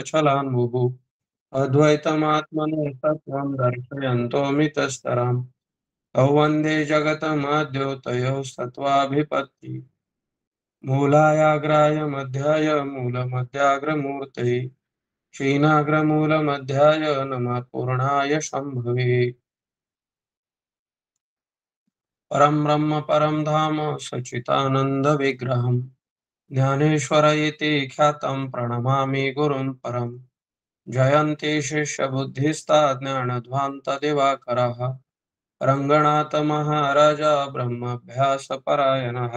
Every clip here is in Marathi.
छलान्मुहुः अद्वैतमात्मनो तत्त्वं दर्शयन्तोऽमितस्तराम् वन्दे जगतमाद्योतयो सत्त्वाभिपत्ति मूलायाग्राय मध्याय मूलमध्याग्रमूर्तये क्षीणाग्रमूलमध्याय नमः पूर्णाय शम्भवे परं ब्रह्म परं धाम सच्चिदानन्दविग्रहम् ज्ञानेश्वर इति ख्यातं प्रणमामि गुरुं परम् जयन्ति शिष्यबुद्धिस्ता ज्ञानध्वान्तदिवाकरः रङ्गनाथ महाराज ब्रह्मभ्यासपरायणः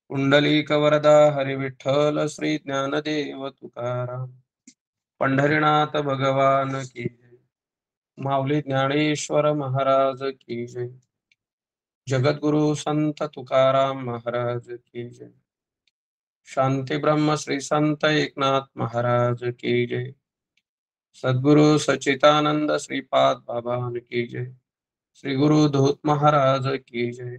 पुण्डलीकवरदा हरिविठ्ठल श्री ज्ञानदेव तुकाराम पंढरीनाथ भगवान की जय। माऊली ज्ञानेश्वर महाराज की जय। जगद्गुरु संत तुकाराम महाराज की जय। शांति ब्रह्म श्री संत एकनाथ महाराज की जय। सद्गुरु सच्चिदानंद श्रीपाद भगवान की जय। श्री गुरु धूत महाराज की जय।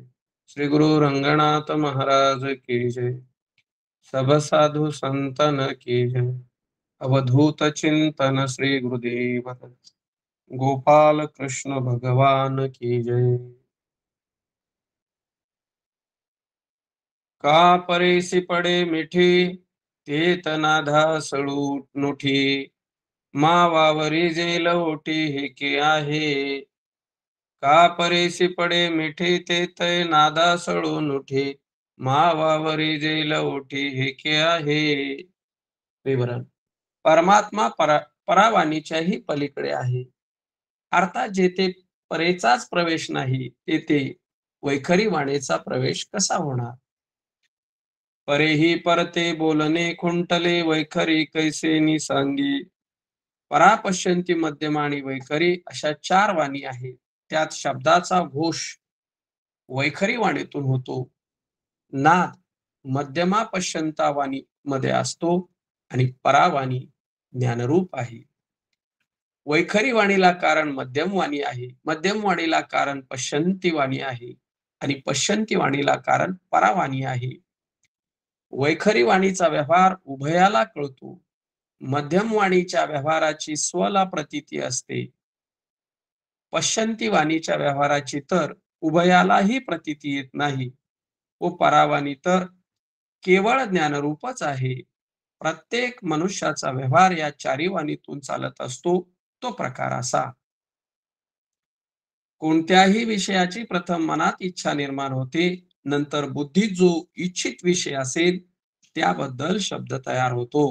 श्री गुरु रंगनाथ महाराज की जय। सब साधु संतन की जय। अवधूत चिंतन श्री गुरुदेव दत्त। गोपाल कृष्ण भगवान की जय। का परेसी पडे मिठी तेत नाधा सळू नुठी मावावरी जेल ओटी हे के आहे का परेसी पडे मिठी तेत नादा सळू नुठी मावावरी जेल ओटी हे के आहे विवरण परमात्मा परावाणीच्याही पलीकडे आहे अर्थात जेथे परेचाच प्रवेश नाही तेथे वैखरी वाणीचा प्रवेश कसा होणार परेही परते बोलणे खुंटले वैखरी कैसे निसांगी परापश्यंती मध्यमाणी वैखरी अशा चार वाणी आहेत त्यात शब्दाचा घोष वैखरी वाणीतून होतो नाद मध्यमा पश्यंता वाणी मध्ये असतो आणि परावाणी ज्ञानरूप आहे वैखरी वाणीला कारण मध्यम वाणी आहे मध्यम वाणीला कारण पश्यंती वाणी आहे आणि पश्यंती वाणीला कारण परावाणी आहे वैखरी वाणीचा व्यवहार उभयाला कळतो मध्यम वाणीच्या व्यवहाराची स्वला प्रतीती असते पश्यंती वाणीच्या व्यवहाराची तर उभयालाही प्रतीती येत नाही व परावाणी तर केवळ ज्ञानरूपच आहे प्रत्येक मनुष्याचा व्यवहार या चारी वाणीतून चालत असतो तो प्रकार असा कोणत्याही विषयाची प्रथम मनात इच्छा निर्माण होते नंतर बुद्धीत जो इच्छित विषय असेल त्याबद्दल शब्द तयार होतो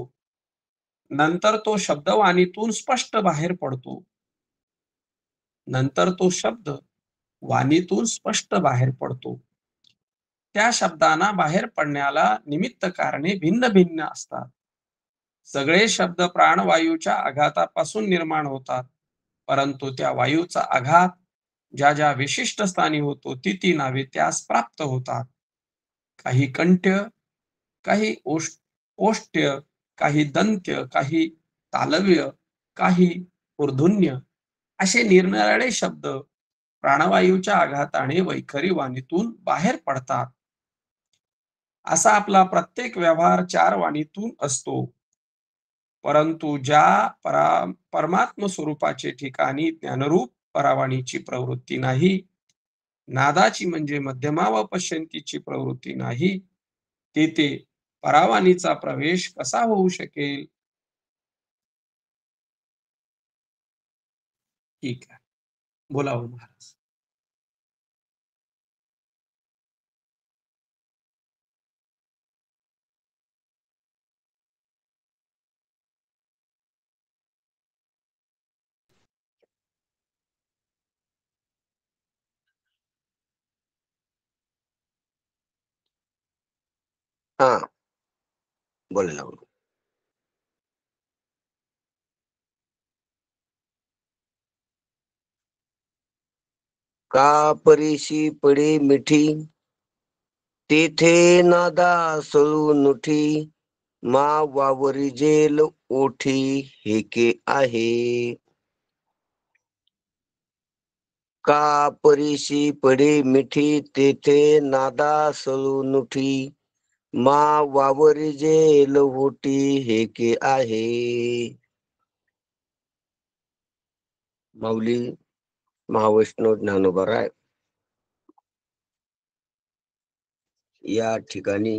नंतर तो शब्द वाणीतून स्पष्ट बाहेर पडतो नंतर तो शब्द वाणीतून स्पष्ट बाहेर पडतो त्या शब्दांना बाहेर पडण्याला निमित्त कारणे भिन्न भिन्न असतात सगळे शब्द प्राणवायूच्या आघातापासून निर्माण होतात परंतु त्या वायूचा आघात ज्या ज्या विशिष्ट स्थानी होतो ती नावे त्यास प्राप्त होतात काही कंठ्य काही ओष्ठ्य काही दंत्य काही तालव्य काही मूर्धन्य असे निरनिराळे शब्द प्राणवायूच्या आघाताने वैखरी वाणीतून बाहेर पडतात असा आपला प्रत्येक व्यवहार चार वाणीतून असतो परंतु ज्या परमात्म स्वरूपाचे ठिकाणी ज्ञानरूप परावाणीची प्रवृत्ती नाही नादाची म्हणजे मध्यमा व पश्यंतीची प्रवृत्ती नाही तेथे परावाणीचा प्रवेश कसा होऊ शकेल ठीक आहे बोलावं महाराज हा बोलायला का परीशी पडे मिठी तेथे नादा सळू नुठी मा वावरी जेल ओठी हेके आहे का परीशी पडे मिठी तेथे नादा सळू नुठी मा वावरी जेल ओटी हे के आहे. माऊली महावैष्णव ज्ञानोबा राय या ठिकाणी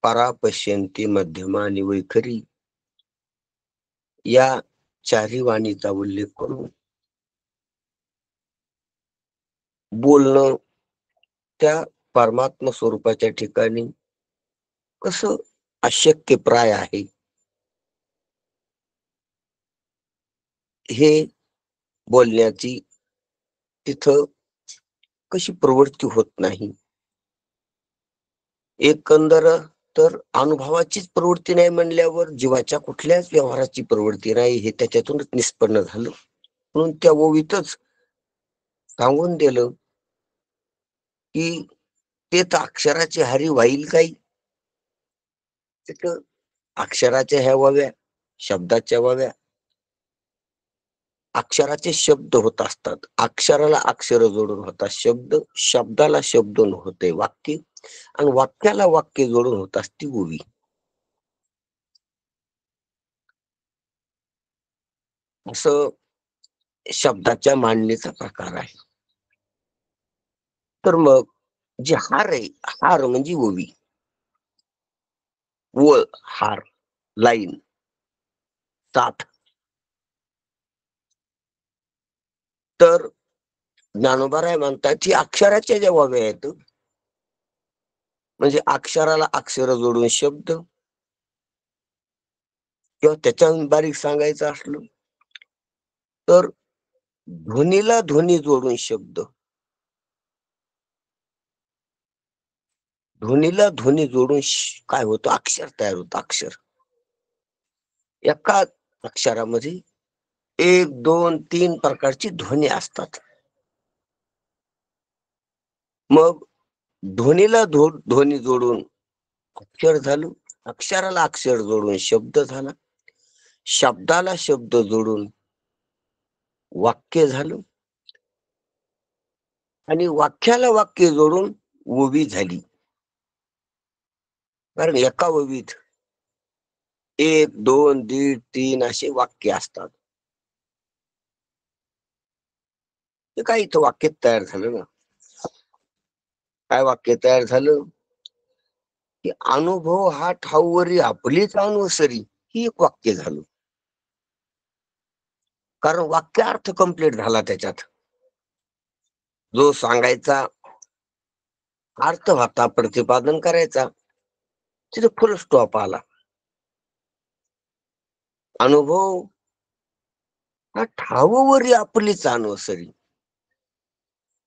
परा पश्यंती मध्यमा आणि वैखरी या चारी वाणीचा उल्लेख करून बोलणं त्या परमात्मा स्वरूपाच्या ठिकाणी कसं अशक्य प्राय आहे हे बोलण्याची तिथं कशी प्रवृत्ती होत नाही. एकंदर तर अनुभवाचीच प्रवृत्ती नाही म्हणल्यावर जीवाच्या कुठल्याच व्यवहाराची प्रवृत्ती नाही हे त्याच्यातूनच निष्पन्न झालं. म्हणून त्या ओवीतच सांगून दिलं की ते तर अक्षराचे हरी वाईल काही. तिथं अक्षराच्या ह्या वाव्या, शब्दाच्या वाव्या, अक्षराचे शब्द होत असतात. अक्षराला अक्षर जोडून होतात शब्द, शब्दाला शब्द होते वाक्य, आणि वाक्याला वाक्य जोडून होत असते ओवी. असं शब्दाच्या मांडणीचा प्रकार आहे. तर मग जे हार आहे, हार म्हणजे ओवी, वळ, हार, लाईन, साथ. तर ज्ञानोबाराय म्हणतात की अक्षराच्या ज्या वाव्या आहेत, म्हणजे अक्षराला अक्षर जोडून शब्द, किंवा त्याच्याहून बारीक सांगायचं असलं तर ध्वनीला ध्वनी जोडून शब्द, ध्वनीला ध्वनी जोडून काय होतं, अक्षर तयार होतं. अक्षर एका अक्षरामध्ये 1, 2, 3 प्रकारची ध्वनी असतात. मग ध्वनीला ध्वनी जोडून अक्षर झालं, अक्षराला अक्षर जोडून शब्द झाला, शब्दाला शब्द जोडून वाक्य झालं, आणि वाक्याला वाक्य जोडून ओवी झाली. कारण एका ओवीत 1, 2, 1.5, 3 असे वाक्य असतात. ते काय इथं वाक्य तयार झालं ना. काय वाक्य तयार झालं की अनुभव हा ठाऊवरी आपलीच अनुसरी, ही एक वाक्य झालं. कारण वाक्य अर्थ कंप्लीट झाला. त्याच्यात जो सांगायचा अर्थ होता, प्रतिपादन करायचा, तिथे फुल स्टॉप आला. अनुभव हा ठाऊवरी आपलीच अनुसरी.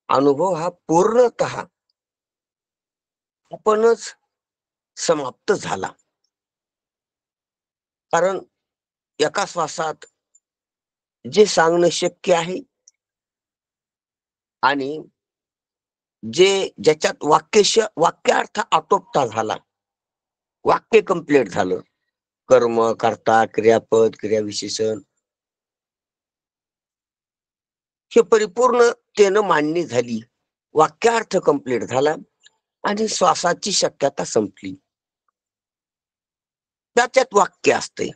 अनुभव हा पूर्णतः आपणच समाप्त झाला. कारण एका श्वासात जे सांगणं शक्य आहे आणि जे ज्याच्यात वाक्यार्थ आटोपता झाला, वाक्य कंप्लीट झालं, कर्म, कर्ता, क्रियापद, क्रियाविशेषण हे परिपूर्णतेनं मांडणी झाली, वाक्यार्थ कंप्लीट झाला आणि श्वासाची शक्यता संपली. त्याच्यात वाक्य असते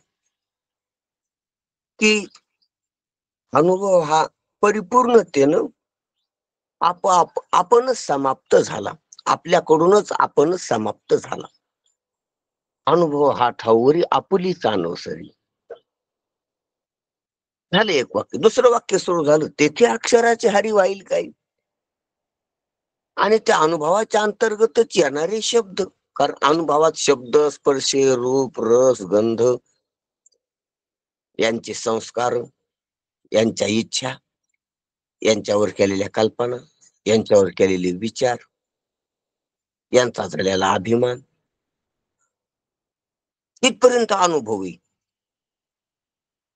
की अनुभव हा परिपूर्णतेनं आपणच समाप्त झाला, आपल्याकडूनच आपणच समाप्त झाला. अनुभव हा ठाऊवरी आपुलीच अनुसरी झालं एक वाक्य. दुसरं वाक्य सुरू झालं, तेथे अक्षराचे हरी वाईल काही. आणि त्या अनुभवाच्या अंतर्गतच येणारे शब्द. कारण अनुभवात शब्द, स्पर्श, रूप, रस, गंध यांचे संस्कार, यांच्या इच्छा, यांच्यावर केलेल्या कल्पना, यांच्यावर केलेले विचार, यांचा झालेला अभिमान, इथपर्यंत अनुभवी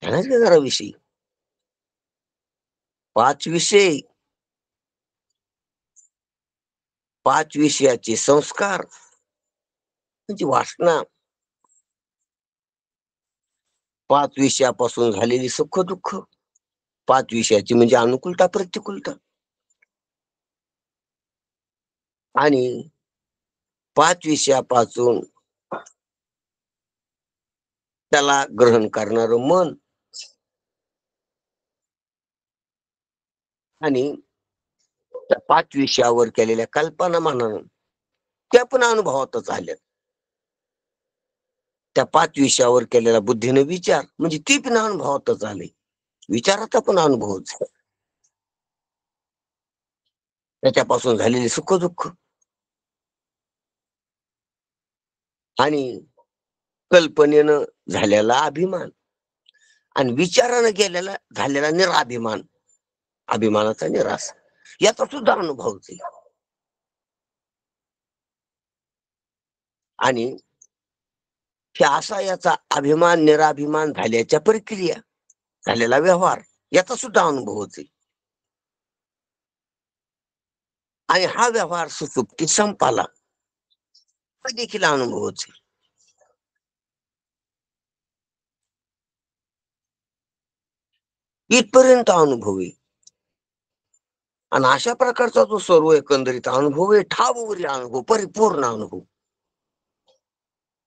जरा विषयी 5 विषय, 5 विषयाचे संस्कार म्हणजे वासना, 5 विषयापासून झालेली सुख दुःख, 5 विषयाची म्हणजे अनुकूलता प्रतिकूलता, आणि 5 विषयापासून त्याला ग्रहण करणारं मन आणि त्या 5 विषयावर केलेल्या कल्पना मनानं त्या पण अनुभवातच आल्या. त्या 5 विषयावर केलेला बुद्धीने विचार म्हणजे ती पण अनुभवातच आले. विचाराचा पण अनुभवच. त्याच्यापासून झालेले सुख दुःख आणि कल्पनेनं झालेला अभिमान आणि विचारानं केलेला झालेला निराभिमान, अभिमानाचा निराश याचा सुद्धा अनुभवच आहे. आणि असा याचा अभिमान निराभिमान झाल्याच्या प्रक्रिया झालेला व्यवहार याचा सुद्धा अनुभवच आहे. आणि हा व्यवहार सुसुप्ती संपाला हा देखील अनुभवच आहे. इथपर्यंत अनुभव आहे. आणि अशा प्रकारचा जो सर्व एकंदरीत अनुभव आहे, ठाववरी अनुभव, परिपूर्ण अनुभव,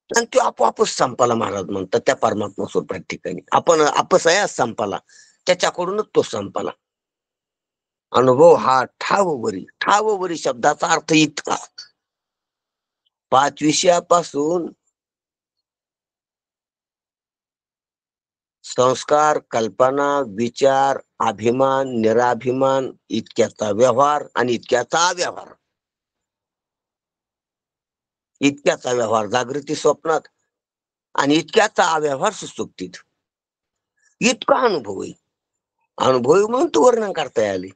आणि तो आपोआपच संपाला महाराज म्हणतात त्या परमात्मा स्वरूपात ठिकाणी. आपण अपसयास संपाला, त्याच्याकडूनच तो संपाला. अनुभव हा ठाववरी शब्दाचा अर्थ इतका 5 विषयापासून संस्कार, कल्पना, विचार, अभिमान, निराभिमान इतक्याचा व्यवहार आणि इतक्याचा अव्यवहार, इतक्याचा व्यवहार जागृती स्वप्नात आणि इतक्याचा अव्यवहार सुसुप्तीत. इतका अनुभव आहे. अनुभव म्हणून तो वर्णन करता आले.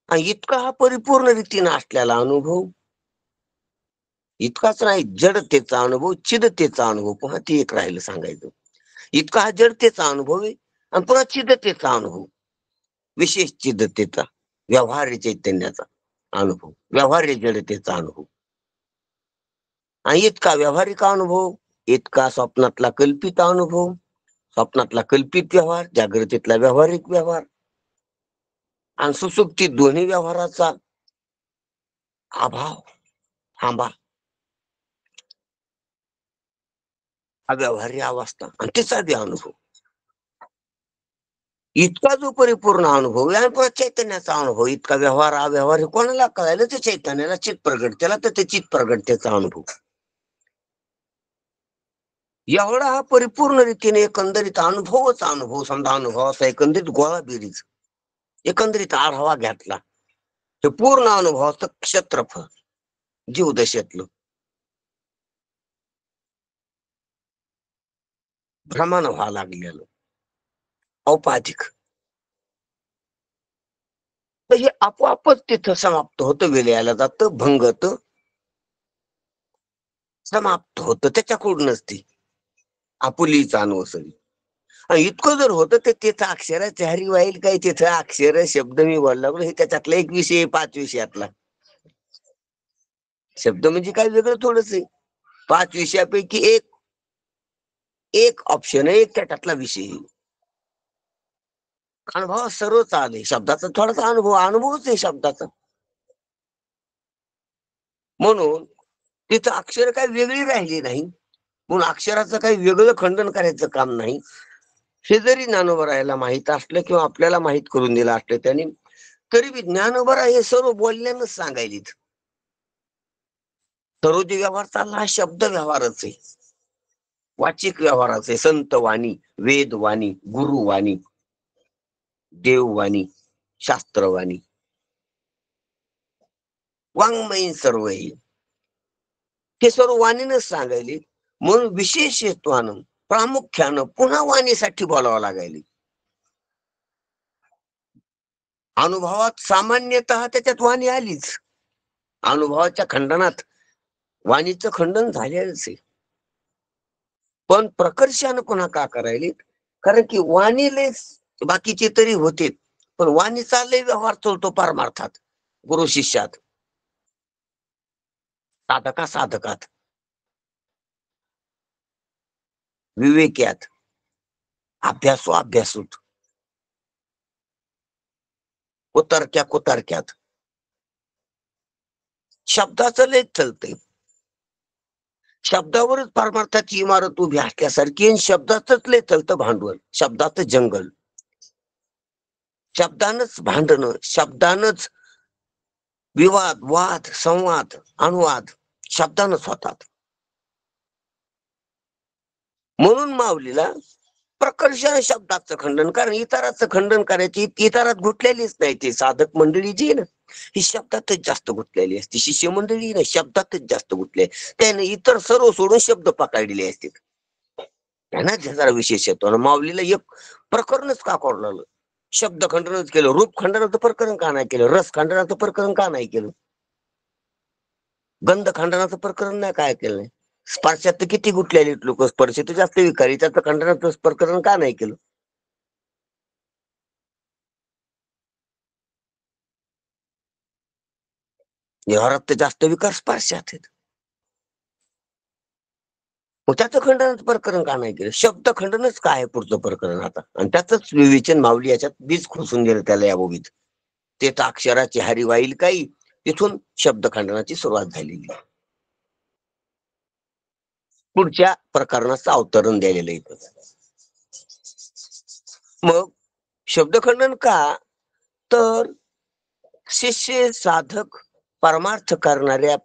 आणि इतका हा परिपूर्ण रीतीने असलेला अनुभव, इतकाच नाही जडतेचा अनुभव, चिदतेचा अनुभव, पुन्हा ती एक राहिलं सांगायचं. इतका हा जडतेचा अनुभव आहे आणि पुन्हा चिदतेचा अनुभव, विशेष चिदतेचा, व्यवहार्य चैतन्याचा अनुभव, व्यवहार्य जडतेचा अनुभव. आणि इतका व्यावहारिक अनुभव, इतका स्वप्नातला कल्पित अनुभव, स्वप्नातला कल्पित व्यवहार, जागृतीतला व्यावहारिक व्यवहार आणि सुसुप्ती दोन्ही व्यवहाराचा अभाव, थांबा, अव्यवहार्य अवस्था आणि तिचा बी अनुभव. इतका जो परिपूर्ण अनुभव आहे आणि पुन्हा चैतन्याचा अनुभव, इतका व्यवहार अव्यवहार हे कोणाला कळायला? ते चैतन्याला चित प्रगट केला तर ते चित प्रगटतेचा अनुभव. एवढा हा परिपूर्ण रीतीने एकंदरीत अनुभवच अनुभव, समजा अनुभव असा एकंदरीत गोळा बेरीज एकंदरीत आढावा घेतला, हे पूर्ण अनुभवाचं क्षेत्रफळ जीवदशेतलं भ्रमण व्हावं लागलेलं औपाधिक, तर हे आपोआपच तिथं समाप्त होतं, विलयाला जातं, भंगत, समाप्त होतं, त्याच्याकडूनच ती आपुलीच अनवसरी. आणि इतकं जर होतं तर तिथं अक्षराची हरी वाईल काय, तिथं अक्षर शब्द मी बोलला हे त्याच्यातला एक विषय 5 विषयातला शब्द म्हणजे काय वेगळं थोडंच आहे. 5 विषयापैकी एक एक ऑप्शन आहे, एक त्याच्यातला विषय आहे. अनुभव सर्वच आले, शब्दाचा थोडासा अनुभवच आहे शब्दाचा. म्हणून तिथं अक्षर काही वेगळी राहिली नाही, म्हणून अक्षराचं काही वेगळं खंडन करायचं काम नाही. हे जरी ज्ञानोबरायला माहित असलं किंवा आपल्याला माहित करून दिलं असलं त्याने, तरी बी ज्ञानोबरा हे सर्व बोलण्यानंच सांगायलीत. सर्व जे व्यवहार चालला हा शब्द व्यवहारच आहे, वाचिक व्यवहाराचे, संतवाणी, वेदवाणी, गुरुवाणी, देववाणी, शास्त्रवाणी, वाङ्मयीन सर्व हे सर्व वाणीनच सांगायले. म्हणून विशेष हेतवानं प्रामुख्यानं पुन्हा वाणीसाठी बोलावं लागायले. अनुभवात सामान्यतः त्याच्यात वाणी आलीच, अनुभवाच्या खंडनात वाणीचं खंडन झालेलंच आहे. पण प्रकर्षानं पुन्हा का करायले? कारण की वाणीले बाकीचे तरी होते, पण वाणीचा लय व्यवहार चालतो परमार्थात, गुरु शिष्यात, साधकात, विवेक्यात, अभ्यासूत, कुतर्क्यात, शब्दाचं लय चलतंय. शब्दावरच परमार्थाची इमारत उभी असल्यासारखी आणि शब्दातच लय चलतं भांडवल, शब्दाचं जंगल. शब्दानच भांडणं, शब्दानच विवाद, वाद, संवाद, अनुवाद शब्दानच होतात. म्हणून माऊलीला प्रकर्षाने शब्दाचं खंडन, कारण इतराचं खंडन करायची इतरात गुंतलेलीच नाही. ते साधक मंडळी जी आहे ना, ही शब्दातच जास्त गुंतलेली असते. शिष्य मंडळी ना शब्दातच जास्त गुंतले, त्याने इतर सर्व सोडून शब्द पकडलेले असते. त्यांना जरा विशेष येतो ना. माऊलीला एक प्रकरणच का कोरलं, शब्द खंडनच केलं. रूप खंडनाचं प्रकरण का नाही केलं? रस खंडनाचं प्रकरण का नाही केलं? गंध खंडनाचं प्रकरण नाही काय केलं? स्पर्शात तर किती गुंतलेले लोक, स्पर्श तर जास्त विकारी, त्याचं खंडनाचं प्रकरण का नाही केलं? व्यवहारात तर जास्त विकार स्पर्शात आहेत. मग त्याचं खंडनाचं प्रकरण का नाही केलं? शब्द खंडनच काय आहे पुढचं प्रकरण आता? आणि त्याच विवेचन माऊली याच्यात बीज खोसून दिलं त्याला या ओवीत. ते तर अक्षराची हरी वाईल काही, तिथून शब्द खंडनाची सुरुवात झालेली. पुढच्या प्रकरणाचं अवतरण द्यायला इथं. मग शब्दखंडन का? तर शिष्य साधक परमार्थ करणाऱ्या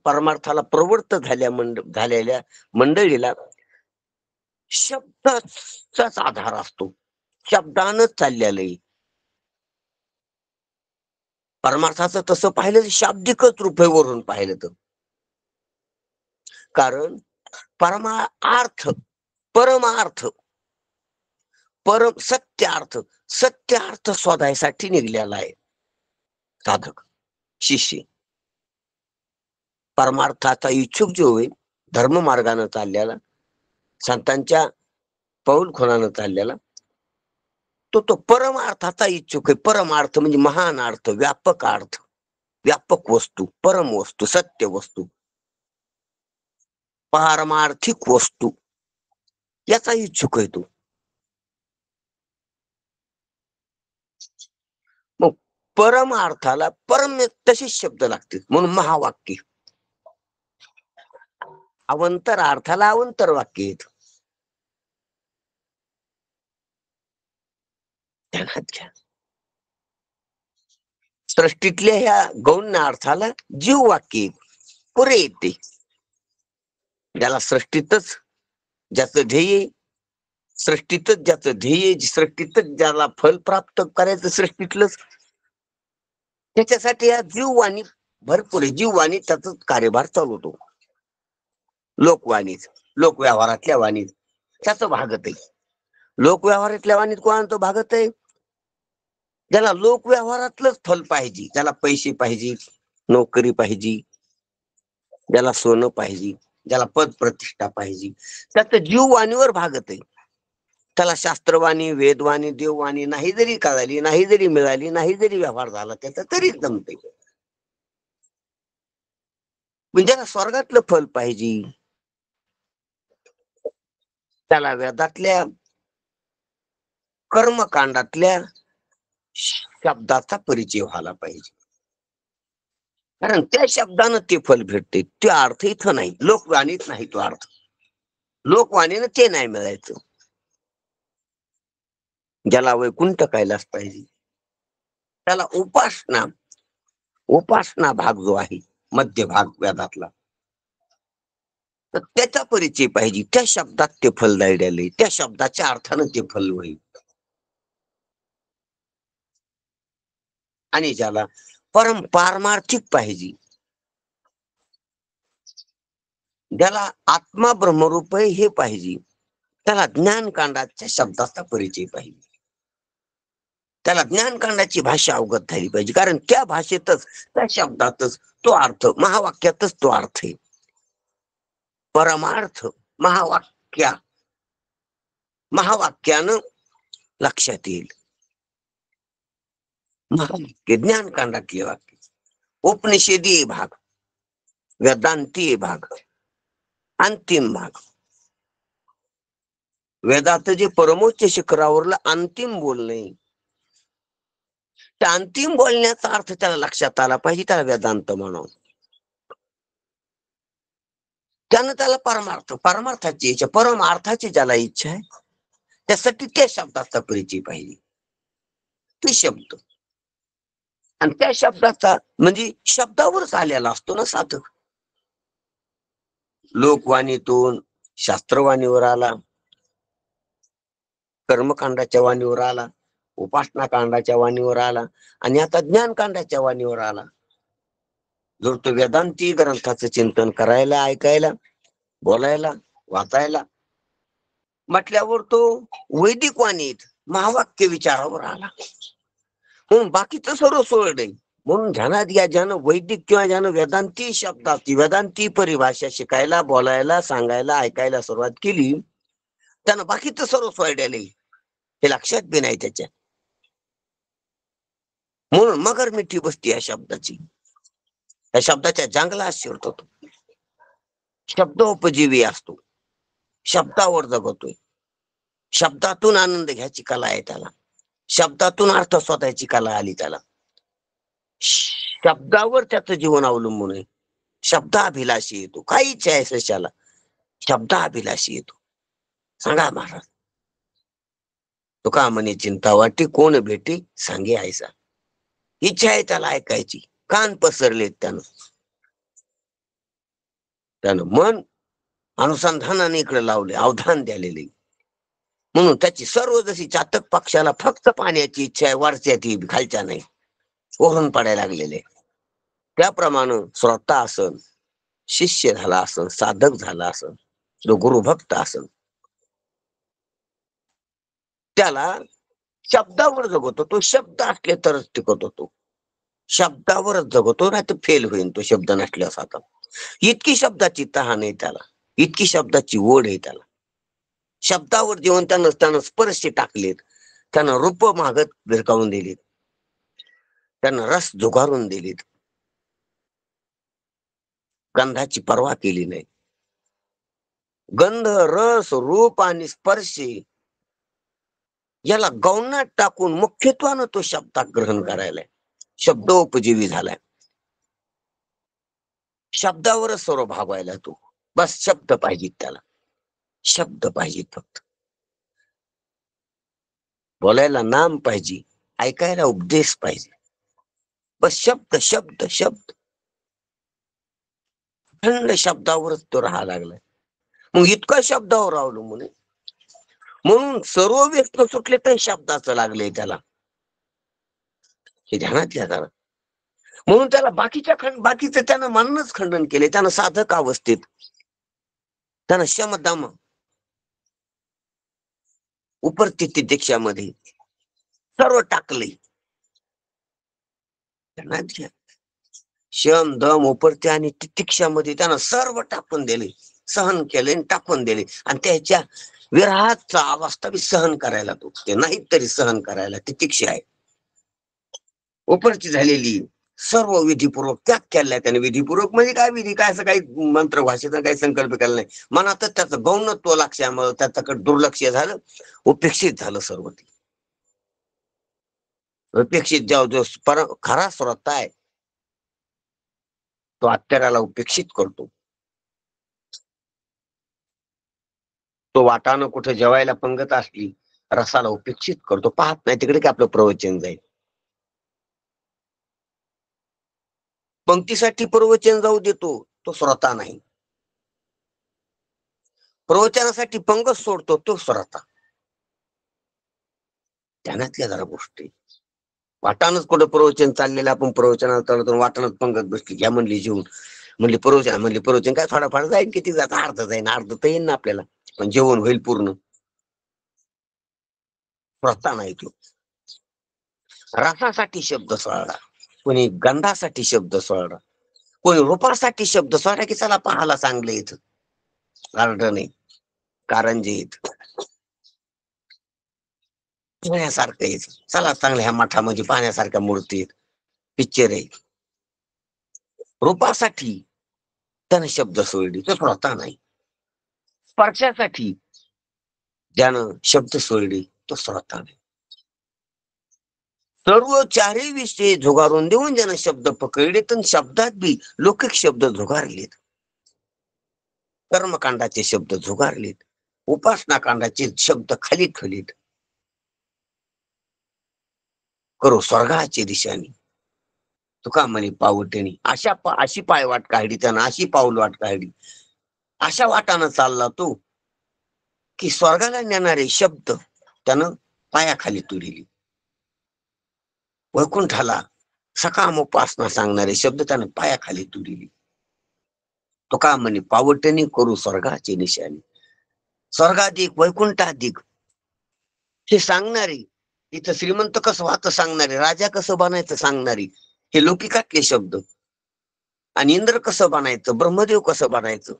परमार्थाला प्रवृत्त झालेल्या मंडळीला शब्दाचाच आधार असतो. शब्दानच चाललेलं आहे. परमार्थाचं तसं पाहिलं तर शाब्दिकच रूप आहे वरून पाहिलं तर. कारण परमार्थ, परमार्थ, परम सत्यार्थ, सत्यार्थ शोधायसाठी निघलेला आहे साधक शिष्य. परमार्थाचा इच्छुक जो होईल, धर्म मार्गाने चाललेला, संतांच्या पाऊल खुणानं चाललेला, तो परमार्थाचा इच्छुक आहे. परमार्थ म्हणजे महान अर्थ, व्यापक अर्थ, व्यापक वस्तू, परम वस्तू, सत्य वस्तू, पारमार्थिक वस्तू, याचा इच्छुक आहे तो. मग परमार्थाला परम तसेच शब्द लागतील, म्हणून महावाक्य. अवंतर अर्थाला अवंतर वाक्य आहेत. ध्यानात घ्या. सृष्टीतल्या ह्या गौण अर्थाला जीव वाक्य पुरे येते. ज्याला सृष्टीतच ज्याचं ध्येय, सृष्टीतच ज्याचं ध्येय, सृष्टीतच ज्याला फल प्राप्त करायचं सृष्टीतलंच, त्याच्यासाठी या जीववाणी भरपूर आहे. जीववाणी त्याचा कार्यभार चालवतो. लोकवाणीच, लोकव्यवहारातल्या वाणीत त्याच भागत आहे. लोकव्यवहारातल्या वाणीत कोणाचं भागत आहे? ज्याला लोकव्यवहारातलंच फल पाहिजे, ज्याला पैसे पाहिजे, नोकरी पाहिजे, ज्याला सोनं पाहिजे, ज्याला पद प्रतिष्ठा पाहिजे, त्याचं जीववाणीवर भागत आहे. त्याला शास्त्रवाणी, वेदवाणी, देववाणी नाही जरी कळाली, नाही जरी मिळाली, नाही जरी व्यवहार झाला त्याचा, तरी जमते. म्हणजे ज्याला स्वर्गातलं फल पाहिजे, त्याला वेदातल्या कर्मकांडातल्या शब्दाचा परिचय व्हायला पाहिजे. कारण त्या शब्दानं ते फल भेटते. ते अर्थ इथं नाही, लोकवाणीत नाही तो अर्थ. लोकवाणीनं ते नाही मिळायचं. ज्याला वैकुंठ कैलास पाहिजे, त्याला उपासना, उपासना भाग जो आहे मध्य भाग वेदातला, तर त्याचा परिचय पाहिजे. त्या शब्दात ते फल दळलेलं, त्या शब्दाच्या अर्थानं ते फल होईल. आणि ज्याला पारमार्थिक पाहिजे, ज्याला आत्मा ब्रह्मरूप आहे हे पाहिजे, त्याला ज्ञानकांडाच्या शब्दाचा परिचय पाहिजे. त्याला ज्ञानकांडाची भाषा अवगत झाली पाहिजे. कारण त्या भाषेतच, त्या शब्दातच तो अर्थ, महावाक्यातच तो अर्थ आहे. परमार्थ महावाक्या, महावाक्यानं लक्षात येईल. महावाक्य ज्ञानकांडातले वाक्य, उपनिषेदी भाग, वेदांती भाग, अंतिम भाग. वेदात जे परमोच्च शिखरावरलं अंतिम बोलणे, त्या अंतिम बोलण्याचा अर्थ त्याला लक्षात आला पाहिजे, त्याला वेदांत म्हणावं. त्यानं त्याला परमार्थाची इच्छा, परमार्थाची ज्याला इच्छा आहे त्यासाठी त्या शब्दाचा परिचय पाहिजे, ते शब्द. आणि त्या शब्दाचा म्हणजे शब्दावरच आलेला असतो ना साधक. लोकवाणीतून शास्त्रवाणीवर आला, कर्मकांडाच्या वाणीवर आला, उपासना कांडाच्या वाणीवर आला, आणि आता ज्ञानकांडाच्या वाणीवर आला. जर तो वेदांती ग्रंथाचं चिंतन करायला, ऐकायला, बोलायला, वाचायला म्हटल्यावर तो वैदिक वाणीत महावाक्य विचारावर आला. म्हणून बाकीचं सर्व सोडलंय. म्हणून ध्यानात घ्या, ज्यानं वैदिक किंवा ज्यानं वेदांती शब्दाची वेदांती परिभाषा शिकायला, बोलायला, सांगायला, ऐकायला सुरुवात केली, त्यानं बाकीचं सर्व सोडलेलं हे लक्षात बी नाही त्याच्या. म्हणून मगर मिठी बसती या शब्दाची, या शब्दाच्या जंगलात शिरतो तो. शब्दोपजीवी असतो, शब्दावर जगतोय, शब्दातून आनंद घ्यायची कला आहे त्याला, शब्दातून अर्थ शोधायची कला आली त्याला. शब्दावर त्याचं जीवन अवलंबून आहे. शब्दाभिलाषी येतो, काहीच आहे सशाला, शब्दाभिलाषी येतो. सांगा महाराज, तुका म्हणे चिंता वाटी, कोण भेटी सांगे ऐसा. इच्छा आहे त्याला ऐकायची, कान पसरलेत त्यानं मन अनुसंधानाने इकडे लावले, अवधान द्यालेले. म्हणून त्याची सर्व जशी चातक पक्षाला फक्त पाण्याची इच्छा आहे, वरच्या ती खालच्या नाही, ओढून पडायला लागलेले, त्याप्रमाणे श्रोता असन, शिष्य झाला असन, साधक झाला असन, जो गुरुभक्त असन, त्याला शब्दावर जगतो. तो शब्द असले तरच टिकत होतो, शब्दावरच जगतो, नाही तर फेल होईल तो शब्द नसल्यास. आता इतकी शब्दाची तहान आहे त्याला, इतकी शब्दाची ओढ आहे त्याला. शब्दावर जीवन त्यानं स्पर्श टाकलेत, त्यानं रूप मागत भिरकावून दिलीत, त्यानं रस झुगारून दिलीत, गंधाची पर्वा केली नाही. गंध, रस, रूप आणि स्पर्श याला गौणात टाकून मुख्यत्वानं तो शब्दात ग्रहण करायलाय, शब्दोपजीवी झालाय. शब्दावरच सर्व भागवायला तो. बस शब्द पाहिजेत त्याला, शब्द पाहिजेत फक्त. बोलायला नाम पाहिजे, ऐकायला उपदेश पाहिजे, बस शब्द शब्द शब्द. थंड शब्दावरच तो राहा लागलाय. मग इतका शब्दावर अवलंबून आहे, म्हणून सर्व व्यक्त सुटले तर शब्दाचं लागले त्याला, हे ध्यानात घ्या जरा. म्हणून त्याला बाकीचं त्यानं मननच खंडन केले. त्यानं साधक अवस्थेत त्यानं शमदम उपरती दीक्षामध्ये सर्व टाकले. ध्यानात घ्या, शम दम उपरती आणि तितिक्षामध्ये त्यानं सर्व टाकून दिले, सहन केले आणि टाकून दिले. आणि त्याच्या विरहाचा अवस्था बी सहन करायला तो, ते नाही तरी सहन करायला तितिक्षा आहे. उपरची झालेली सर्व विधीपूर्वक त्याग केलाय त्याने. विधीपूर्वक म्हणजे काय, विधी काय, असं काही मंत्र भाषेचा काही संकल्प केला नाही. मनातच त्याचं गौणत्व लक्षामुळे त्याच्याकडे दुर्लक्ष झालं, उपेक्षित झालं सर्व. ते उपेक्षित जो खरा श्रोता आहे तो अत्याराला उपेक्षित करतो. तो वाटानं कुठे जेवायला पंगत असली, रसाला उपेक्षित करतो, पाहत नाही तिकडे की आपलं प्रवचन जाईल. पंक्तीसाठी प्रवचन जाऊ देतो, तो श्रोता नाही. प्रवचनासाठी पंगत सोडतो, तो श्रोता. ध्यानातल्या जरा गोष्टी. वाटानच कुठं प्रवचन चाललेलं, आपण प्रवचनाला चालतो, वाटानच पंगत बसली, घ्या म्हणली जेवून, म्हणली प्रवचन काय थोडाफार जाईल, किती जाता, अर्ध जाईल, अर्ध तर येईल ना आपल्याला, पण जेवण होईल पूर्ण. श्रोता नाही तो. रसासाठी शब्द सोडला, कोणी गंधासाठी शब्द सोडला, कोणी रूपासाठी शब्द सोडला, की चला पाहाला चांगले येत, गार्डन आहे, कारंजे येत, पाहण्यासारखं येत, चला चांगल्या ह्या मठामध्ये पाहण्यासारख्या मूर्ती आहेत, पिक्चर आहे. रूपासाठी त्यानं शब्द सोडली, तो श्रोता नाही. स्पर्शासाठी ज्यानं शब्द सोडली, तो श्रोता नाही. सर्व चारही विषय झुगारून देऊन ज्यानं शब्द पकडले, तर शब्दात बी लौकिक शब्द झुगारलेत. कर्मकांडाचे शब्द झुगारलेत, उपासना कांडाचे शब्द खाली ठेवलेत. करू स्वर्गाची दिशानी, तुका म्हणे पावटेनी. अशी पायवाट काढली त्यानं, अशी पाऊल वाट काढली, अशा वाटानं चालला तो की स्वर्गाला नेणारे शब्द त्यानं पायाखाली तुडली. वैकुंठाला सकाम उपासना सांगणारे शब्द त्यानं पायाखाली तुडली. तुका म्हणे पावटणी करू स्वर्गाची निशाणी. स्वर्गाधिक वैकुंठाधिक हे सांगणारी, इथं श्रीमंत कसं व्हायचं सांगणारे, राजा कसं बनायचं सांगणारी हे लौकिकातले शब्द, आणि इंद्र कसं बनायचं, ब्रह्मदेव कसं बनायचं,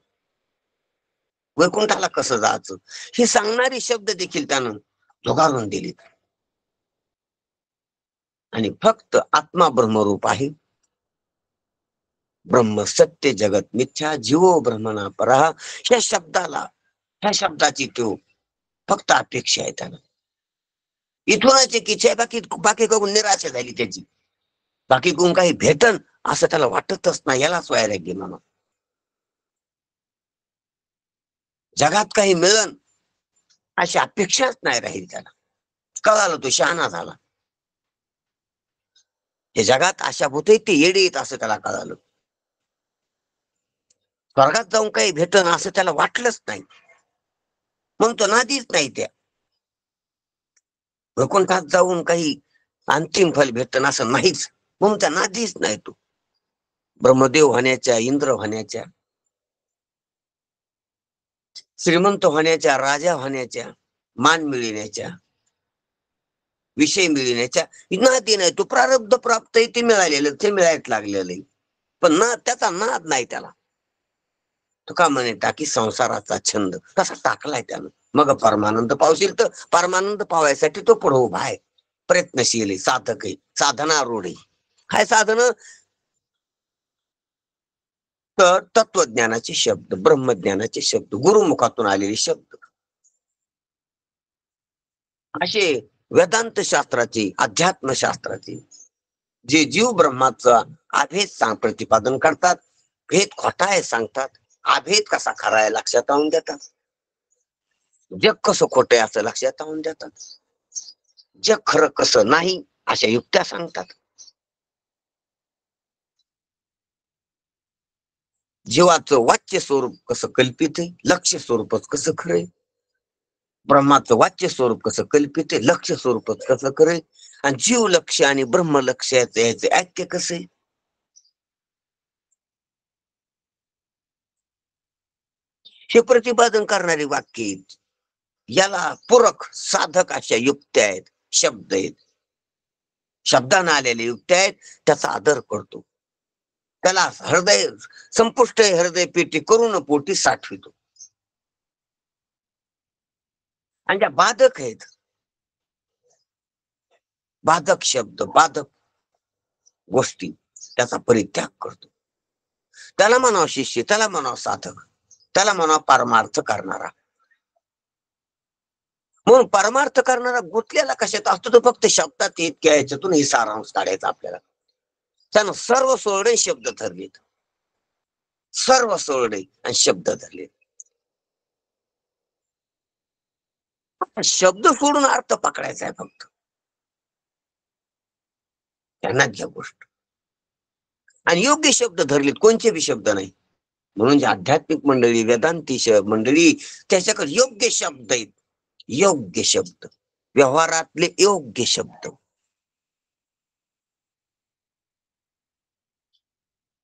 वैकुंठाला कसं जायचं हे सांगणारे शब्द देखील त्यानं झुगारून दिले. आणि फक्त आत्मा ब्रह्मरूप आहे, ब्रह्म सत्य जगत मिथ्या जीवो ब्रह्मणा परा, ह्या शब्दाची तो फक्त अपेक्षा आहे त्यानं. इथूनच एक इच्छा आहे, बाकी करून निराशा झाली त्याची. बाकी करून काही भेटन असं त्याला वाटतच नाही. यालाच वैराग्य म्हणा. जगात काही मिळन अशी अपेक्षाच नाही राहील त्याला. कळालं, तो शहाणा झाला. हे जगात आशा होते ते येडे येत असं त्याला कळालं. स्वर्गात जाऊन काही भेटन असं त्याला वाटलंच नाही, मग तो नादीच नाही त्या. वैकुंठात जाऊन काही अंतिम फल भेटन असं नाहीच, मग त्या नादीच नाही तो. ब्रह्मदेव होण्याच्या, इंद्र होण्याच्या, श्रीमंत होण्याच्या, राजा होण्याच्या, मान मिळण्याच्या, विषय मिळण्याच्या नादी नाही तो. प्रारब्ध प्राप्त आहे ते मिळालेलं, ते मिळायला लागलेलं आहे, पण ना त्याचा नाद नाही त्याला. तुका म्हणे टाकी संसाराचा छंद कसा टाकलाय त्यानं. मग परमानंद पावशील, तर परमानंद पावायसाठी तो पुढे उभा आहे, प्रयत्नशील आहे, साधक आहे, साधनारूढ आहे. काय साधन? तर तत्वज्ञानाचे शब्द, ब्रह्मज्ञानाचे शब्द, गुरुमुखातून आलेले शब्द, असे वेदांत शास्त्राचे, अध्यात्म शास्त्राचे जे जीव ब्रह्माचा अभेद प्रतिपादन करतात, भेद खोटा आहे सांगतात, अभेद कसा खरा आहे लक्षात आणून देतात, जग कसं खोट आहे असं लक्षात आणून देतात, जग खरं कसं नाही अशा युक्त्या सांगतात. जीवाचं वाच्य स्वरूप कसं कल्पित आहे, लक्ष्य स्वरूपच कसं खरंय. ब्रह्माचं वाच्य स्वरूप कसं कल्पित आहे, लक्ष्य स्वरूपच कसं खरंय. आणि जीव लक्ष्य आणि ब्रह्म लक्ष्याचं याचं ऐक्य कसं आहे. हे प्रतिपादन करणारी वाक्य आहेत. याला पूरक साधक अशा युक्त्या आहेत, शब्द आहेत, शब्दानं आलेल्या युक्त्या आहेत. त्याचा आदर करतो, त्याला हृदय संपुष्ट हृदय पेटी करून पोटी साठवितो. आणि ज्या बाधक आहेत, बाधक शब्द, बाधक गोष्टी, त्याचा परित्याग करतो. त्याला म्हणावं शिष्य, त्याला म्हणावं साधक, त्याला म्हणावं परमार्थ करणारा. म्हणून परमार्थ करणारा गुंतलेला कशात असतो, तो फक्त शब्दात इतक्या याच्यातून ही सारांश काढायचा आपल्याला. त्यानं सर्व सोडे शब्द धरलेत, सर्व सोडे आणि शब्द धरलेत. शब्द सोडून अर्थ पकडायचा आहे फक्त, त्यांना घ्या गोष्ट. आणि योग्य शब्द धरलेत, कोणते बी शब्द नाही. म्हणून जे आध्यात्मिक मंडळी, वेदांती मंडळी, त्याच्याकडे योग्य शब्द आहेत, योग्य शब्द, व्यवहारातले योग्य शब्द,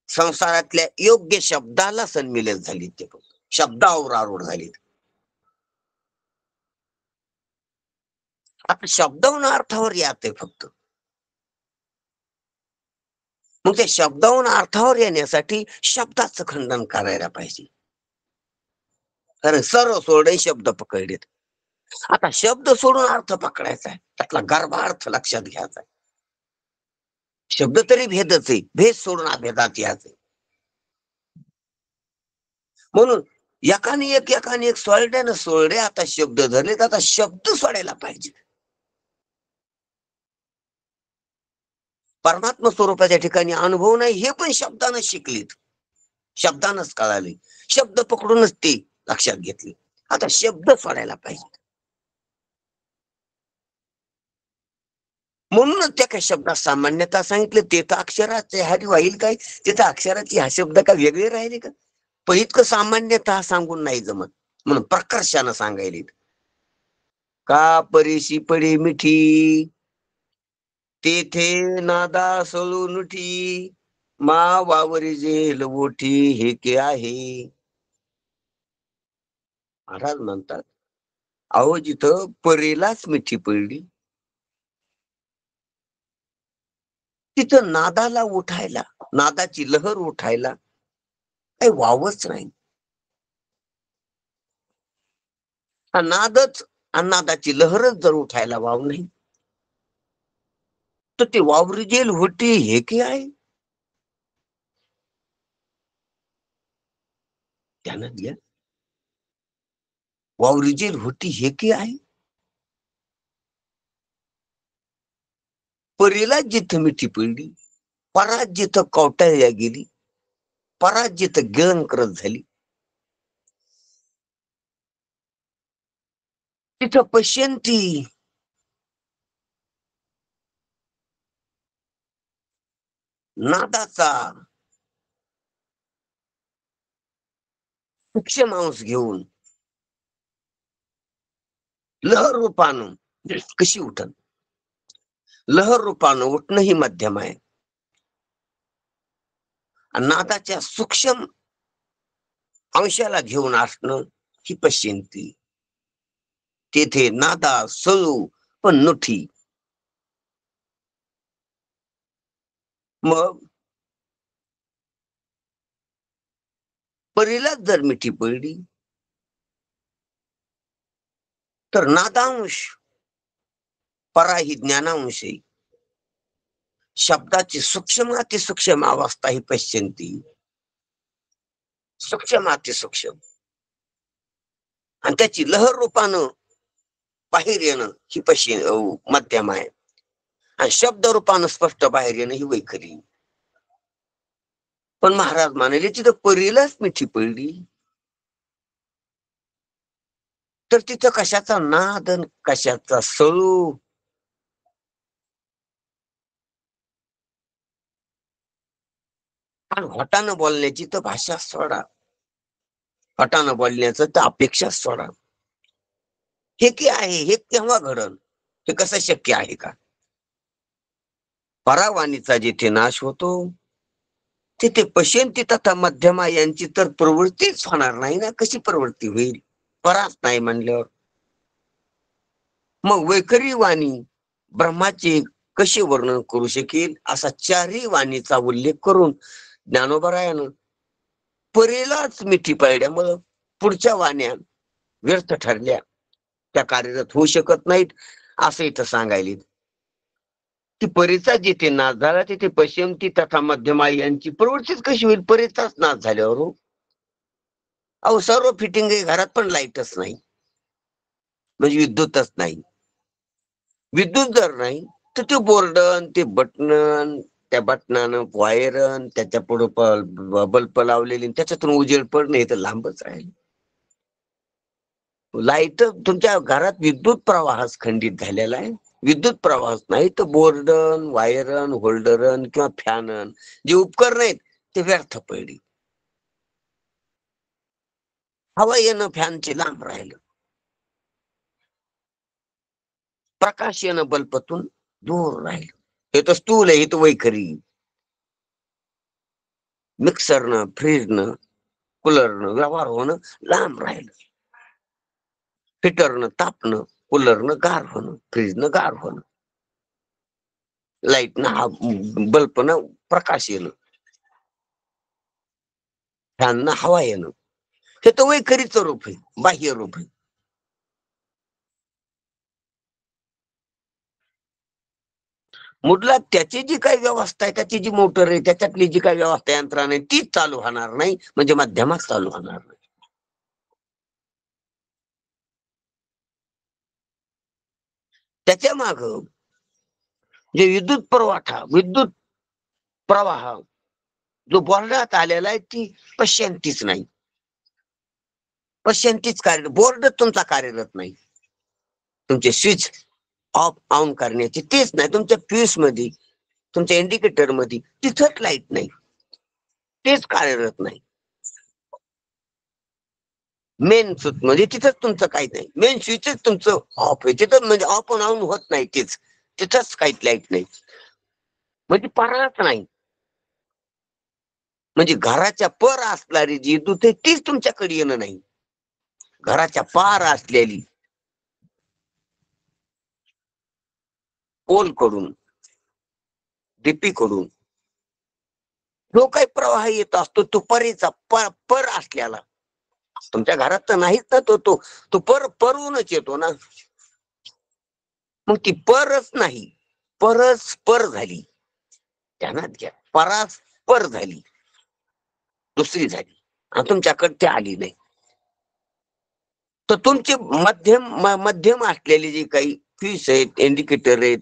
संसारातल्या योग्य शब्दाला सन्मिलन झाली, ते शब्दावर आरूढ झाली. आता शब्दाहून अर्थावर येते फक्त. मग त्या शब्दाहून अर्थावर येण्यासाठी शब्दाचं खंडन करायला पाहिजे, कारण सर्व सोडे शब्द पकडलेत. आता शब्द सोडून अर्थ पकडायचा आहे, त्यातला गर्भार्थ लक्षात घ्यायचा आहे. शब्द तरी भेदच आहे, भेद सोडून अभेदात यायचे. म्हणून एकाने एक सोडल्यानं सोडले. आता शब्द धरलेत, आता शब्द सोडायला पाहिजे. परमात्मा स्वरूपाच्या ठिकाणी अनुभव नाही, हे पण शब्दानं शिकलीत. शब्दानच कळाले. शब्द पकडूनच ते लक्षात घेतले. आता शब्द सोडायला पाहिजे. म्हणूनच त्या काही शब्दात सामान्यता सांगितलं. ते तर अक्षराचे हरी होईल काय, तिथं अक्षराची हा शब्द का वेगळे राहिले का? पण इतकं सामान्यता सांगून नाही जमत, म्हणून प्रकर्षानं सांगायले. का परीशी पडी मिठी, तेथे नादा सळून उठी, मा वावरी जेल ओठी हे के आहे. महाराज म्हणतात, अहो जिथं परीलाच मिठी पडली, तिथं नादाला उठायला, नादाची लहर उठायला काही वावच नाही. हा नादच आणि नादाची लहरच जर उठायला वाव नाही, तर ते वावरी जेल होती हे की आहे. त्यानं दिया वावरी जेल होती हे की आहे. परीला जिथं मिठी पडली, परात जिथं कवटाळल्या गेली, परात जिथं गिळंकृत झाली, तिथं पश्यंती नादाचा सूक्ष्म अंश घेऊन लहर रूपानं कशी उठन, लहर रूपानं उठणं ही मध्यम आहे. आणि नादाच्या सूक्ष्म अंशाला घेऊन असणं ही पश्यंती. तेथे नादा सळू पण नुठी. मग परीलाच जर मिठी पडली, तर नादांश परा ही ज्ञानांश आहे. शब्दाची सूक्ष्म अतिसूक्ष्म अवस्था ही पश्यंती, सूक्ष्म अतिसूक्ष्म, आणि त्याची लहर रूपानं बाहेर येणं ही मध्यम आहे. आणि शब्द रूपानं स्पष्ट बाहेर येणं ही वैखरी. पण महाराज म्हणाले तिथं परीलाच मिठी पडली, तर तिथं कशाचा नाद आणि कशाचा सळू. आणि हटानं बोलण्याची तर भाषा सोडा, हटानं बोलण्याचं तर अपेक्षा सोडा. हे की आहे, हे केव्हा घडल, हे कसं शक्य आहे का? परावाणीचा जिथे नाश होतो, तिथे पश्यंती तथा मध्यमा यांची तर प्रवृत्तीच होणार नाही ना. कशी प्रवृत्ती होईल, पराच नाही म्हणल्यावर? मग वैखरी वाणी ब्रह्माचे कसे वर्णन करू शकेल, असा चारही वाणीचा उल्लेख करून ज्ञानोबरायानं परीलाच मिठी पाडल्यामुळं पुढच्या वाण्या व्यर्थ ठरल्या, त्या कार्यरत होऊ शकत नाहीत, असं इथं सांगायले. की परीचा जिथे नाश झाला, तिथे पश्यंती तथा मध्यमा यांची प्रवृत्तीच कशी होईल? परीचाच नाश झाल्यावर हो. अहो सर्व फिटिंग आहे घरात, पण लाईटच नाही, म्हणजे विद्युतच नाही. विद्युत जर नाही तर ते बोर्डन, ते बटन, त्या बटनानं वायरन, त्याच्या पुढे बल्ब लावलेली, त्याच्यातून उजेड पडणे तर लांबच राहील. लाईट तुमच्या घरात विद्युत प्रवाहच खंडित झालेला आहे. विद्युत प्रवाहच नाही तर बोर्डन, वायरन, होल्डरन किंवा फॅनन जे उपकरण आहेत ते व्यर्थ पडली. हवा येणं फॅनचे लांब राहिलं, प्रकाश येणं बल्बतून दूर राहिलं. हे तर स्थूल आहे, हे तर वैखरी. मिक्सरनं, फ्रीजनं, कूलरनं व्यवहार होणं लांब राहिलं. हिटरनं तापणं, कूलरनं गार होणं, फ्रीजनं गार होणं, लाईटनं बल्बनं प्रकाश येणं, फॅननं हवा येणं, हे तर वैखरीचं रूप आहे, बाह्य रूप आहे. मुडला त्याची जी काही व्यवस्था आहे, त्याची जी मोटर आहे, त्याच्यातली जी काही व्यवस्था यंत्रणा आहे, तीच चालू होणार नाही, म्हणजे माध्यमात चालू होणार नाही. त्याच्या माग जे विद्युत पुरवठा, विद्युत प्रवाह जो बोर्डात आलेला आहे ती पश्यंतीच नाही. पश्यंतीच कार्य, बोर्ड तुमचा कार्यरत नाही. तुमचे स्विच ऑफ ऑन करण्याचे तेच नाही. तुमच्या फ्यूज मध्ये, तुमच्या इंडिकेटर मध्ये तिथंच लाईट नाही, तेच कार्यरत नाही. मेन स्विच मध्ये तिथंच तुमचं काही नाही. मेन स्विचच तुमचं ऑफ आहे, तिथं म्हणजे ऑफ ऑन होत नाही, तेच तिथंच काहीच लाईट नाही. म्हणजे पराच नाही. म्हणजे घराच्या पर असणारी जी दूध आहे तीच तुमच्याकडे येणं नाही. घराच्या पार असलेली पोल कडून, डीपी कडून जो काही प्रवाह येत असतो तो परीचा पर असलेला. तुमच्या घरात तर नाहीच ना, तो परवूनच येतो ना. मग ती परच नाही, परस्पर झाली. ध्यानात घ्या, परास्पर झाली, दुसरी झाली आणि तुमच्याकडे ती आली नाही. तर तुमचे मध्यम असलेले जे काही फ्यूज आहेत, इंडिकेटर आहेत,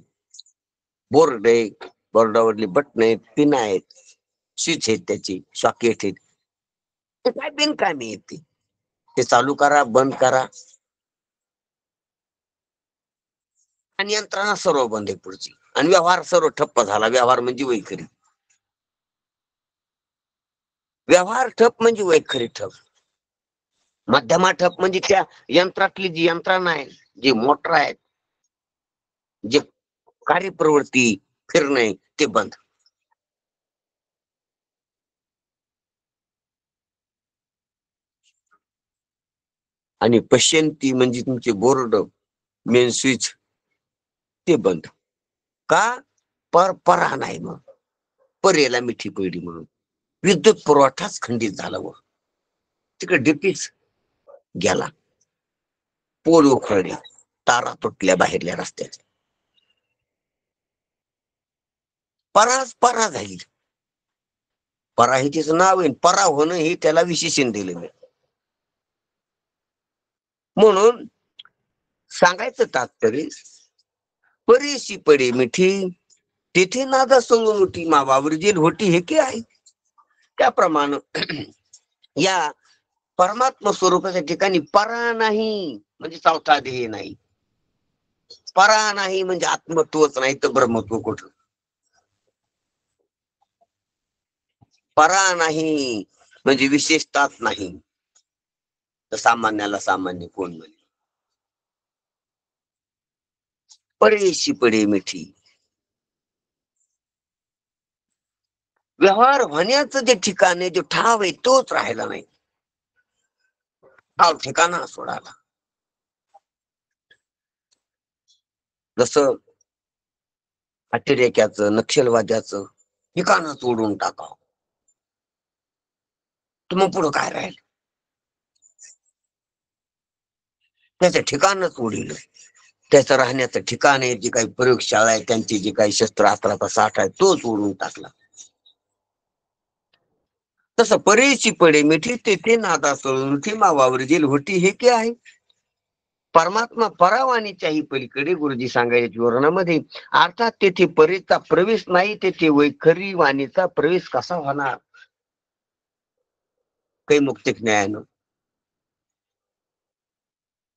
बोर्ड आहे, बोर्डावरली बटन आहेत, पिन आहेत, स्विच आहेत, त्याची सॉकेट आहेत, ते काय बिनकामी येते. ते चालू करा, बंद करा, आणि यंत्रणा सर्व बंद आहे पुढची, आणि व्यवहार सर्व ठप्प झाला. व्यवहार म्हणजे वैखरी, व्यवहार ठप म्हणजे वैखरी ठप. मध्यमा ठप म्हणजे त्या यंत्रातली जी यंत्रणा आहे, जी मोटर आहेत, जे कार्यप्रवृत्ती फिरणे, ते बंद. आणि पश्यंती म्हणजे तुमचे बोर्ड, मेन स्विच, ते बंद. का? परा नाही. मग परेला मिठी पडली म्हणून विद्युत पुरवठाच खंडित झाला व तिकडे डीपीच गेला, पोल उखळले, तारा तुटल्या बाहेरल्या रस्त्यात. परा झाली. परा हे तिचं नाव आहे. परा होणं हे त्याला विशेषण दिलं मी. म्हणून सांगायचं तात्पर्य, परीशी पडे मिठी तेथे नादा सोडून उठी, मावावर जेल होती हे की आहे. त्याप्रमाणे या परमात्मा स्वरूपाच्या ठिकाणी परा नाही म्हणजे चौथा ध्येय नाही. परा नाही म्हणजे आत्मत्वच नाही, तर ब्रह्मत्व कुठं? परा नाही म्हणजे विशेषताच नाही, तर सामान्याला सामान्य कोण म्हणे. परेशी पडे मिठी, व्यवहार होण्याचं जे ठिकाण आहे, जो ठाव आहे, तोच राहिला नाही. ठाव ठिकाणा सोडाला. जसं अतिरेक्याचं, नक्षलवाद्याचं ठिकाणच ओढून टाकावं, तर मग पुढं काय राहील? त्याचं ठिकाणच ओढिल. त्याचं राहण्याचं ठिकाण आहे, जी काही प्रयोगशाळा आहे, त्यांची जी काही शस्त्रास्त्राचा साठा आहे, तोच ओढून टाकला. तसं परेची पडे मिठी तेथे नादा सोडून उठी, मावावर जेल होती हे की आहे. परमात्मा परावाणीच्याही पलीकडे गुरुजी सांगायच्या विवरणामध्ये, अर्थात तेथे परेचा प्रवेश नाही, तेथे वैखरी वाणीचा प्रवेश कसा होणार? काही मुक्तिक न्यायानं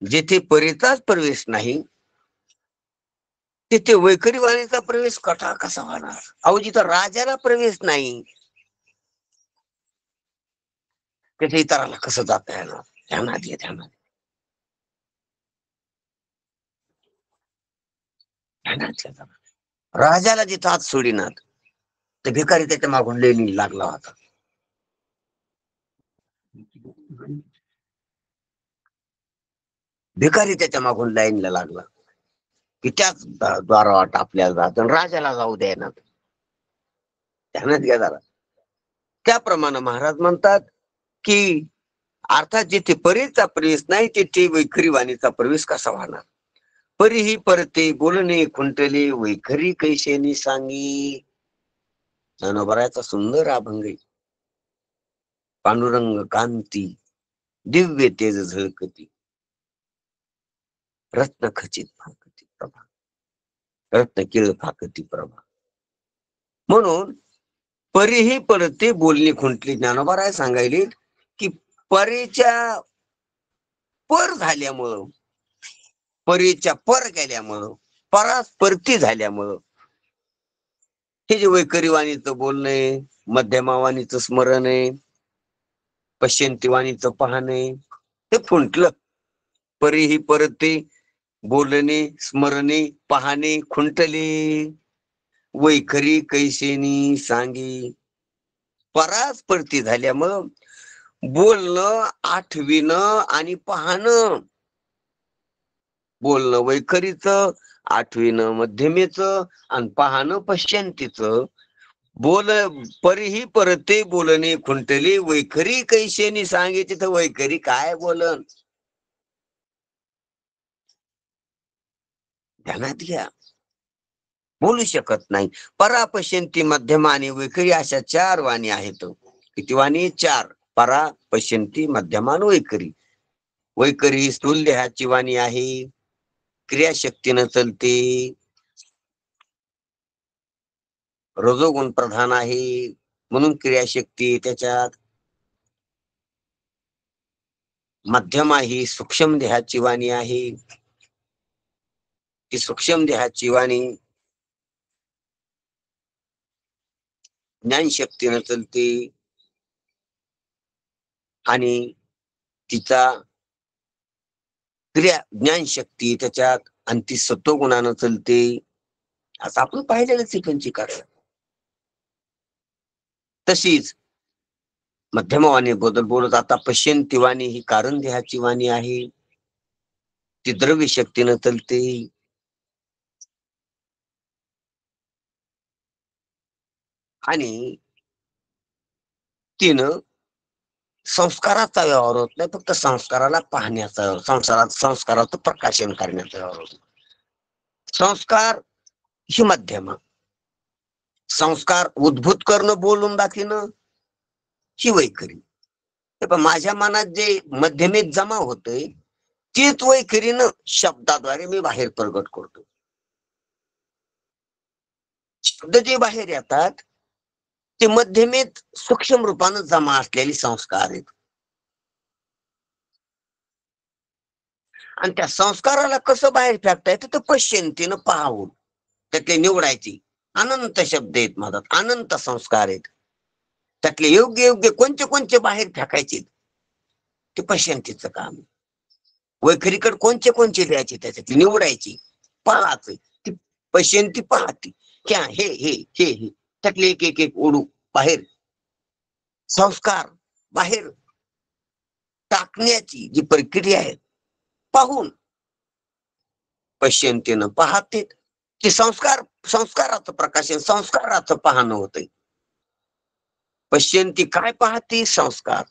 जेथे परेचाच प्रवेश नाही, तिथे वैखरी वाणीचा प्रवेश कसा होणार? अहो, जिथं राजाला प्रवेश नाही, तिथे इतराला कसं जाता येणार? ध्यानात राजाला जिथं हात सोडिनात, तर भिकारी त्याच्या मागून लेणी लागला होता. भिकारी त्याच्या मागून लाईनला लागला की त्याच द्वारावाट आपल्याला जात, राजाला जाऊ द्यायना. ध्यानात घ्या जरा. त्याप्रमाणे महाराज म्हणतात की अर्थात जिथे परीचा प्रवेश नाही, तेथे वैखरी वाणीचा प्रवेश कसा होणार? परी ही परते बोलणे खुंटले, वैखरी कैशेनी सांगी. ज्ञानोबरायाचा सुंदर अभंग आहे. पांडुरंग कांती दिव्य तेज झळकती, रत्न खचित फाकती प्रभा, रत्न किळ फाकती प्रभा. म्हणून परीही परते बोलणी खुंटली. ज्ञानोबा राय सांगायले की परीच्या पर झाल्यामुळं, परीच्या पर गेल्यामुळं, परास परती झाल्यामुळं हे जे वैखरी वाणीचं बोलणं आहे, मध्यमावाणीचं स्मरण आहे, पश्यंती वाणीचं पाहणे, हे खुंटलं. परीही परते बोलणे, स्मरणे, पाहणे खुंटले. वैखरी कैसेनी सांगी. परास परती झाल्यामुळं बोलणं, आठविणं आणि पाहणं, बोलणं वैखरीचं, आठविणं मध्यमेचं आणि पाहणं पश्यंतीचं. बोल परीही परते बोलणे खुंटले. वैखरी कैसेनी सांगे. तिथं वैखरी काय बोलन, ध्यानात घ्या. बोलू शकत नाही. परा, पश्यंती, मध्यमा आणि वैखरी अशा 4 वाणी आहेत. किती वाणी? 4. परा, पश्यंती, मध्यमा आणि वैखरी. वैखरी ही स्थूल देहाची वाणी आहे, क्रियाशक्तीनं चलते, रजोगुण प्रधान आहे म्हणून क्रियाशक्ती त्याच्यात. मध्यमा ही सूक्ष्म देहाची वाणी आहे. ती सूक्ष्म देहाची वाणी ज्ञानशक्तीनं चलते आणि तिचा क्रिया ज्ञानशक्ती त्याच्यात आणि ती सत्वगुणानं चलते. असं आपण पाहिलेलंच आहे पंचीकरण. तशीच मध्यमवाणी बद्दल बोलत आता पश्यंती वाणी ही कारण देहाची वाणी आहे. ती द्रव्य शक्तीनं चलते आणि तिनं संस्काराचा व्यवहार होत नाही, फक्त संस्काराला पाहण्याचा, संस्काराचं प्रकाशन करण्याचा व्यवहार होतो. संस्कार ही मध्यमा, संस्कार उद्भूत करणं, बोलून दाखवणं ही वैखरी. पण माझ्या मनात जे मध्यमेत जमा होतंय तीच वैखरीनं शब्दाद्वारे मी बाहेर प्रगट करतो. शब्द जे बाहेर येतात ते मध्यमेत सूक्ष्म रूपानं जमा असलेले संस्कार आहेत. आणि त्या संस्काराला कसं बाहेर फेकता येतं तर पश्यंतीनं पाहून त्यातले निवडायची. अनंत शब्द आहेत माझा, अनंत संस्कार आहेत. त्यातले योग्य योग्य कोणते कोणते बाहेर फेकायचे ते पश्यंतीचं काम. वैखरीकडे कोणते कोणते द्यायचे त्याच्यातले निवडायची, पाहायचं. ती पश्यंती पाहती क्या हे हे हे हे त्यातले एक एक एक ओढू बाहेर, संस्कार बाहेर टाकण्याची जी प्रक्रिया आहे पाहून पश्यंतीनं पाहते. ते संस्काराचं प्रकाशन, संस्काराचं पाहणं होतंय. पश्यंती काय पाहते? संस्कार.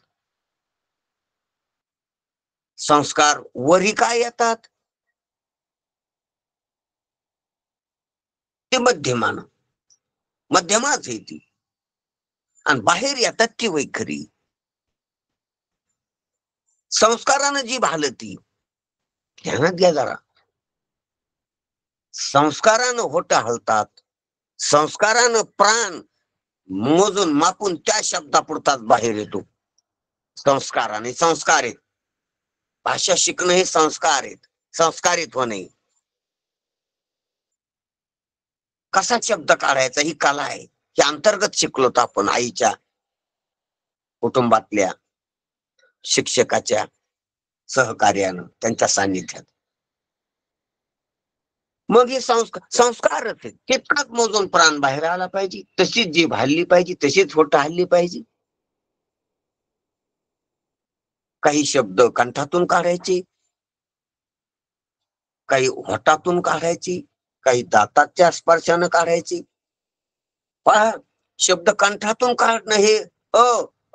संस्कार वरी काय येतात ते मध्यमान, मध्यमाच आहे ती. आणि बाहेर येतात ती वैखरी. संस्कारानं जी भालती, ध्यानात घ्या जरा, संस्कारानं होट हलतात, संस्कारानं प्राण मोजून मापून त्या शब्दापुरताच बाहेर येतो. संस्काराने संस्कार आहेत. भाषा शिकणं हे संस्कार आहेत, संस्कारित होणे. कसा शब्द काढायचा ही कला आहे. हे अंतर्गत शिकलोत आपण आईच्या, कुटुंबातल्या, शिक्षकाच्या सहकार्यानं, त्यांच्या सान्निध्यात. मग हे संस्कारच आहेत. तितकाच मोजून प्राण बाहेर आला पाहिजे, तशीच जीभ हल्ली पाहिजे, तशीच होट हल्ली पाहिजे. काही शब्द कंठातून काढायचे, काही होटातून काढायची, काही दाताच्या स्पर्शानं काढायची. पहा, शब्द कंठातून काढणं हे अ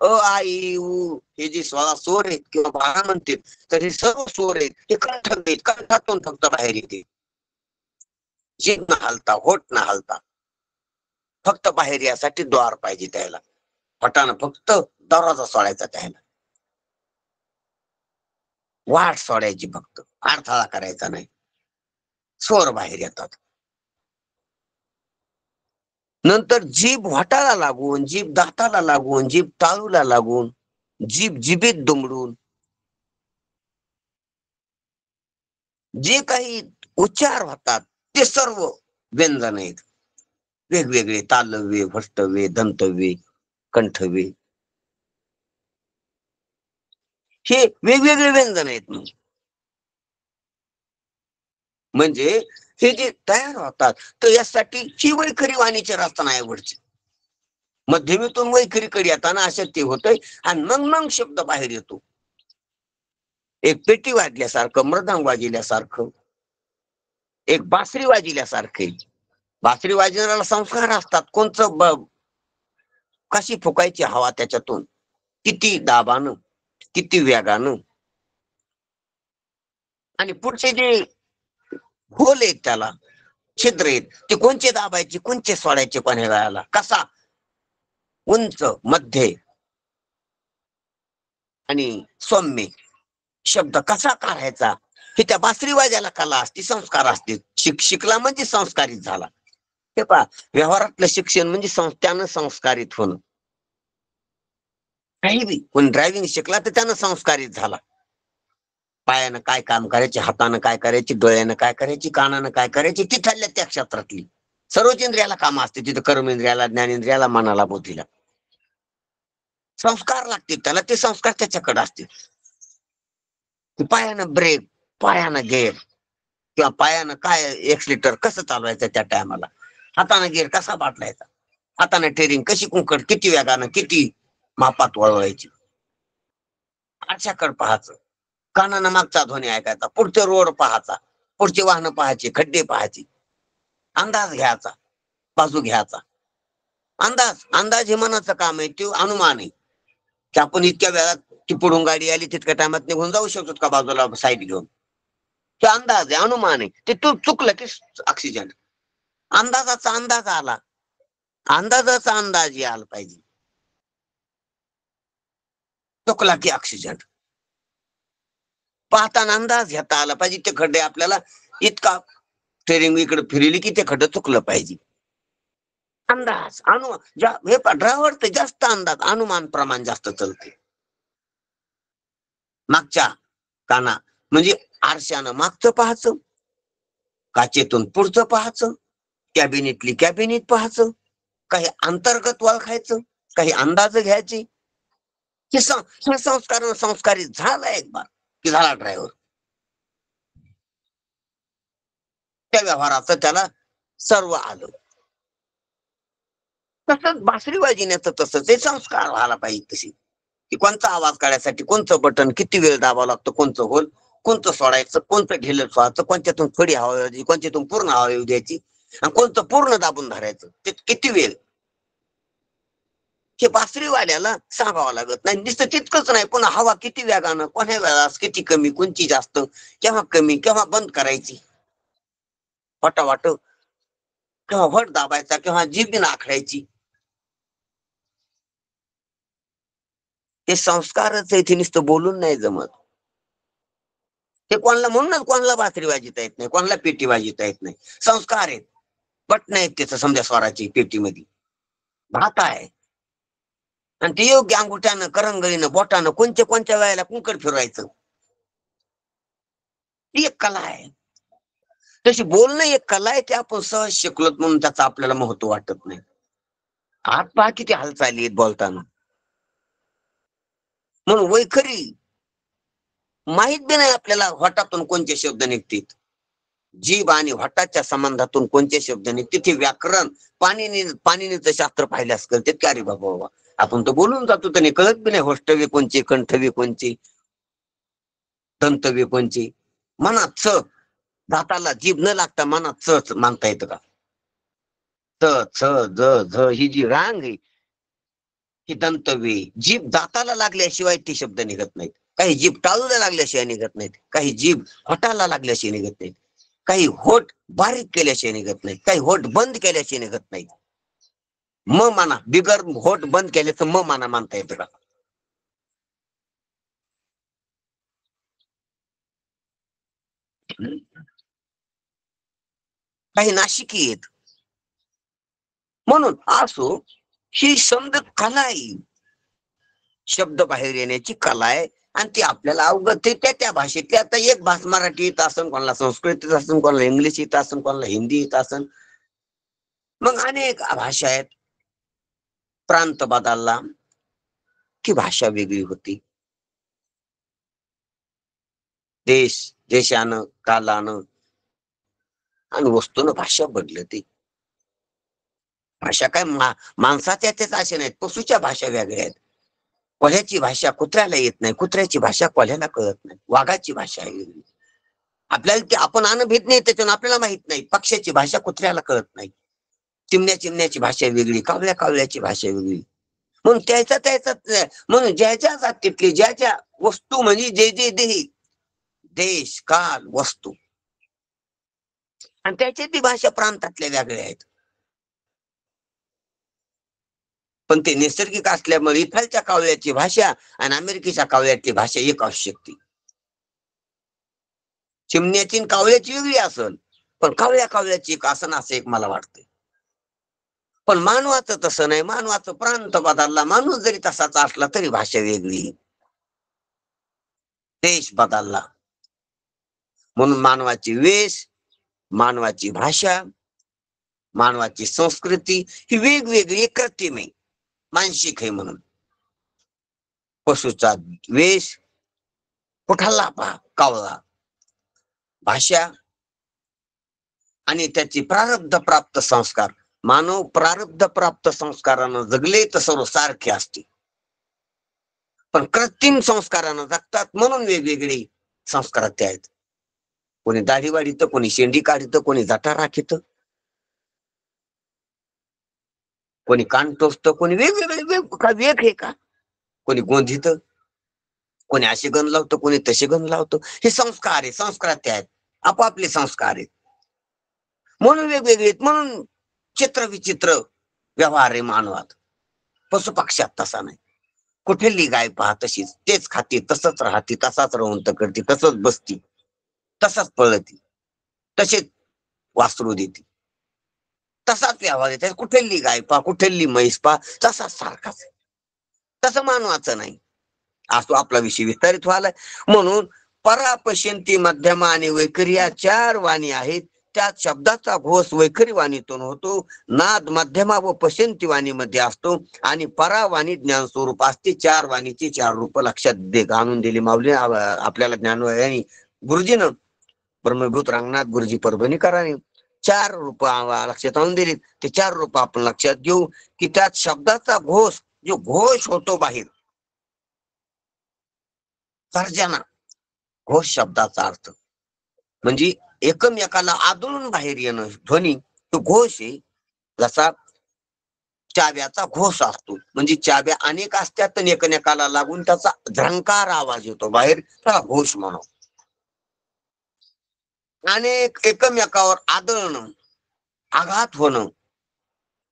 अ आई उ हे जे 16 स्वर आहेत किंवा 12 म्हणते तर हे सर्व स्वर आहेत हे कंठातून फक्त बाहेर येते. जीभ न हलता, होट न हलता, फक्त बाहेर यासाठी द्वार पाहिजे त्याला. पटानं फक्त दरवाजा सोडायचा त्याला, वाट सोडायची, फक्त अडथळा करायचा नाही. स्वर बाहेर येतात. नंतर जीभ वाटाला लागून, जीभ दाताला लागून, जीभ टाळूला लागून, जीभ जिभेत दुमडून जे काही उच्चार होतात ते सर्व व्यंजन आहेत. वेगवेगळे तालव्य, भ्रष्टव्य, दंतव्य, कंठव्य हे वेगवेगळे व्यंजन आहेत. म्हणजे हे जे तयार होतात तर यासाठी ही वैखरी वाणीची रचना आहे वरची. मध्यमेतून वैखरीकडे येताना अशक्य होतंय आणि मग शब्द बाहेर येतो. एक पेटी वाजल्यासारखं, मृदंग वाजल्यासारखं, एक बासरी वाजल्यासारखे. बासरी वाजवणाऱ्याला संस्कार असतात. कोणचं कशी फुकायची हवा त्याच्यातून, किती दाबानं, किती वेगानं, आणि पुढचे जे होल आहेत त्याला छिद्र आहेत ते कोणचे दाबायचे, कोणचे सोडायचे, कोण्या वेळाला, कसा उंच, मध्य आणि सौम्य शब्द कसा काढायचा हे त्या बासरी वाजायला कला असते, संस्कार असते. शिकला म्हणजे संस्कारित झाला. हे पहा, व्यवहारातलं शिक्षण म्हणजे त्यानं संस्कारित होणं. काही बी कोण ड्रायव्हिंग शिकला तर त्यानं संस्कारित झाला. पायानं काय काम करायचे, हातानं काय करायचे, डोळ्यानं काय करायची, कानानं काय करायची, तिथल्या त्या क्षेत्रातली सर्वच इंद्रियाला काम असते. तिथं कर्मेंद्रियाला, ज्ञानेंद्रियाला, मनाला, बुद्धीला संस्कार लागतील. त्याला ते संस्कार त्याच्याकडे असतील. पायानं ब्रेक, पायानं गेअर, किंवा पायानं काय एक्सलेटर कसं चालवायचं त्या टायमाला, हातानं गेअर कसा बाटलायचा, हाताने टेरिंग कशी कुंकड, किती वेगानं, किती मापात वळवायची, आरशाकडे पाहायचं, कानानं मागचा ध्वनी ऐकायचा, पुढचे रोड पाहायचा, पुढची वाहनं पाहायची, खड्डे पाहायची, अंदाज घ्यायचा, बाजू घ्यायचा. अंदाज हे मनाचं काम आहे. ते अनुमान आहे की आपण इतक्या वेळात ती पुढून गाडी आली तितक्या टायमात निघून जाऊ शकतो का बाजूला साईड घेऊन. ते अंदाज आहे, अनुमान आहे. ते तू चुकलं की ऑक्सिजन. अंदाजाचा अंदाज आला, अंदाजाचा अंदाज यायला पाहिजे. चुकला की ऑक्सिजन. पाहताना अंदाज घेता आला पाहिजे. ते खड्डे आपल्याला इतका स्टेरिंग इकडे फिरली की ते खड्डे चुकलं पाहिजे. अंदाज हे ड्रायव्हर ते जास्त अंदाज, अनुमान प्रमाण जास्त चलते. मागच्या काना म्हणजे आरशानं मागचं पाहायचं, काचेतून पुढचं पाहायचं, कॅबिनेटली कॅबिनेट पाहायचं, काही अंतर्गत ओळखायचं, काही अंदाज घ्यायचे. हे संस्कार संस्कारित झाला एक बार की झाला ड्रायव्हर. त्या व्यवहाराचं त्याला सर्व आलं. तसंच बासरी वाजवण्याचं तसंच ते संस्कार व्हायला पाहिजे. तशी की कोणता आवाज काढायसाठी कोणतं बटन किती वेळ दाबावं लागतं, कोणतं होल कोणतं सोडायचं, कोणतं ढिलं सोडायचं, कोणत्यातून थोडी हवा येऊ द्यायची, कोणत्यातून पूर्ण हवा येऊ द्यायची, आणि कोणतं पूर्ण दाबून धरायचं, ते किती वेळ हे बासरीवाल्याला सांगावं लागत नाही. नुसतं तितकंच नाही, पुन्हा हवा किती वेगानं, कोण्या वेळास किती कमी, कोणची जास्त, केव्हा कमी, केव्हा बंद करायची, वाट केव्हा वट दाबायचा, केव्हा जिभीनं आखडायची. ते संस्कारच आहे. ते नुसतं बोलून नाही जमत. ते कोणाला म्हणूनच कोणाला बासरी वाजवता येत नाही, कोणाला पेटी वाजवता येत नाही. संस्कार आहेत. पट नाहीत त्याचं समजा स्वराची पेटीमध्ये भात आहे. आणि ते योग्य अंगुठ्यानं, करंगळीनं, बोटानं कोणत्या वेळेला कुंकड फिरवायचं, ती एक कला आहे. तशी बोलणं एक कला आहे. ते आपण सहज शिकलोत म्हणून त्याचं आपल्याला महत्व वाटत नाही. हात पहा किती हालचाली आहेत बोलताना. म्हणून वैखरी माहित बी नाही आपल्याला होटातून कोणते शब्द निघतील. जीभ आणि होटाच्या संबंधातून कोणते शब्द निघतील. तिथे व्याकरण पाणिनीचं शास्त्र पाहिल्यास करते की अरे बाबा आपण तर बोलून जातो त्याने कळत बी नाही. होष्टव्य कोणचे, कंठव्य कोणचे, दंतव्य कोणचे. मनात च, दाताला जीभ न लागता मनात च मानता येतं का? त, च, ज, झ ही जी रांग आहे ही दंतव्य. जीभ दाताला लागल्याशिवाय ते शब्द निघत नाहीत. काही जीभ टाळूला लागल्याशिवाय निघत नाहीत. काही जीभ होटाला लागल्याशिवाय निघत नाहीत. काही होठ बारीक केल्याशिवाय निघत नाहीत. काही होठ बंद केल्याशिवाय निघत नाहीत. म माना, बिगर होठ बंद केल्याचं म माना मानता येतं का? काही नाशिकी आहेत. म्हणून असो, ही समज कला आहे, शब्द बाहेर येण्याची कला आहे, आणि ती आपल्याला अवगत आहे त्या त्या भाषेतली. आता एक भाषा मराठी येत असन, कोणाला संस्कृत येत असन, कोणाला इंग्लिश येत असन, कोणाला हिंदी येत असन, मग अनेक भाषा आहेत. प्रांत बदलला की भाषा वेगळी होती. देशानं, कालानं आणि वस्तूनं भाषा बदलते. भाषा काय माणसाच्या त्याच अशा नाहीत, पशुच्या भाषा वेगळ्या आहेत. कोल्ह्याची भाषा कुत्र्याला येत नाही, कुत्र्याची भाषा कोल्ह्याला कळत नाही, वाघाची भाषा आहे वेगळी. आपल्याला ते आपण अनुभूत नाही, त्याच्यानं आपल्याला माहित नाही. पक्ष्याची भाषा कुत्र्याला कळत नाही, चिमण्याची भाषा वेगळी, कावळ्याची भाषा वेगळी. म्हणून त्याचा म्हणून ज्याच्या जातीतली ज्या ज्या वस्तू, म्हणजे जे जे देश, काल, वस्तू, आणि त्याची ती भाषा प्रांतातल्या वेगळ्या आहेत. पण ते नैसर्गिक असल्यामुळे इथलच्या कावळ्याची भाषा आणि अमेरिकेच्या कावळ्याची भाषा एक असू शकते. चिमण्याची आणि कावळ्याची वेगळी असेल, पण कावळ्याची एक असन, असं एक मला वाटतंय. पण मानवाचं तसं नाही. मानवाचं प्रांत बदलला, माणूस जरी तसाच असला तरी भाषा वेगळी, देश बदलला. म्हणून मानवाची वेश, मानवाची भाषा, मानवाची संस्कृती ही वेगवेगळी कृत्रिम आहे, मानसिक आहे. म्हणून पशुचा वेश, कुठाला पहा कावळा, भाषा आणि त्याची प्रारब्ध प्राप्त संस्कार. मानव प्रारब्ध प्राप्त संस्कारानं जगले तर सर्व सारखे असते, पण कृत्रिम संस्कारानं जगतात म्हणून वेगवेगळे संस्कार ते आहेत. कोणी दाढी वाढीत, कोणी शेंडी काढित, कोणी जटा राखीत, कोणी कान टोचत, कोणी वेगवेगळे वेग आहे का, कोणी गोंधीत, कोणी असे गण लावतं, कोणी तसे गण लावतं. हे संस्कार आहे, संस्कार ते आहेत, आपापले संस्कार आहेत, म्हणून वेगवेगळे. म्हणून चित्रविचित्र व्यवहार आहे मानवात. पशुपक्षात तसा नाही. कुठेली गाय पहा तशीच, तेच खाती, तसंच राहती, तसाच रवंत करते, तसंच बसती, तसाच पळती, तसेच वासरू देते, तसाच व्यवहार आहे. कुठेली गाय पहा, कुठेली म्हैस पहा, तसाच सारखाच आहे. तसं मानवाचं नाही. आज तो आपला विषय विस्तारित व्हायलाय. म्हणून परापश्यंती, मध्यमा आणि वैखरी या चार वाणी आहेत. त्यात शब्दाचा घोष वैखरी वाणीतून होतो, नाद मध्यमा व पश्यंती वाणीमध्ये असतो, आणि परावाणी ज्ञान स्वरूप असते. चार वाणीची चार रूप लक्षात आणून दिली माऊली आपल्याला ज्ञानवयांनी गुरुजीनं. ब्रह्मभूत रंगनाथ गुरुजी परभणीकरांनी चार रूप लक्षात आणून दिली. ते चार रूप आपण लक्षात घेऊ की त्यात शब्दाचा घोष, जो घोष होतो बाहेर, सर्जना, घोष शब्दाचा अर्थ म्हणजे एकमेकाला आदळून बाहेर येणं, ध्वनी, तो घोष आहे. जसा चाव्याचा घोष असतो, म्हणजे चाव्या अनेक असतात आणि एकमेकाला लागून त्याचा झंकार आवाज येतो बाहेर, त्याला घोष म्हणू. अनेक एकमेकावर आदळणं, आघात होणं,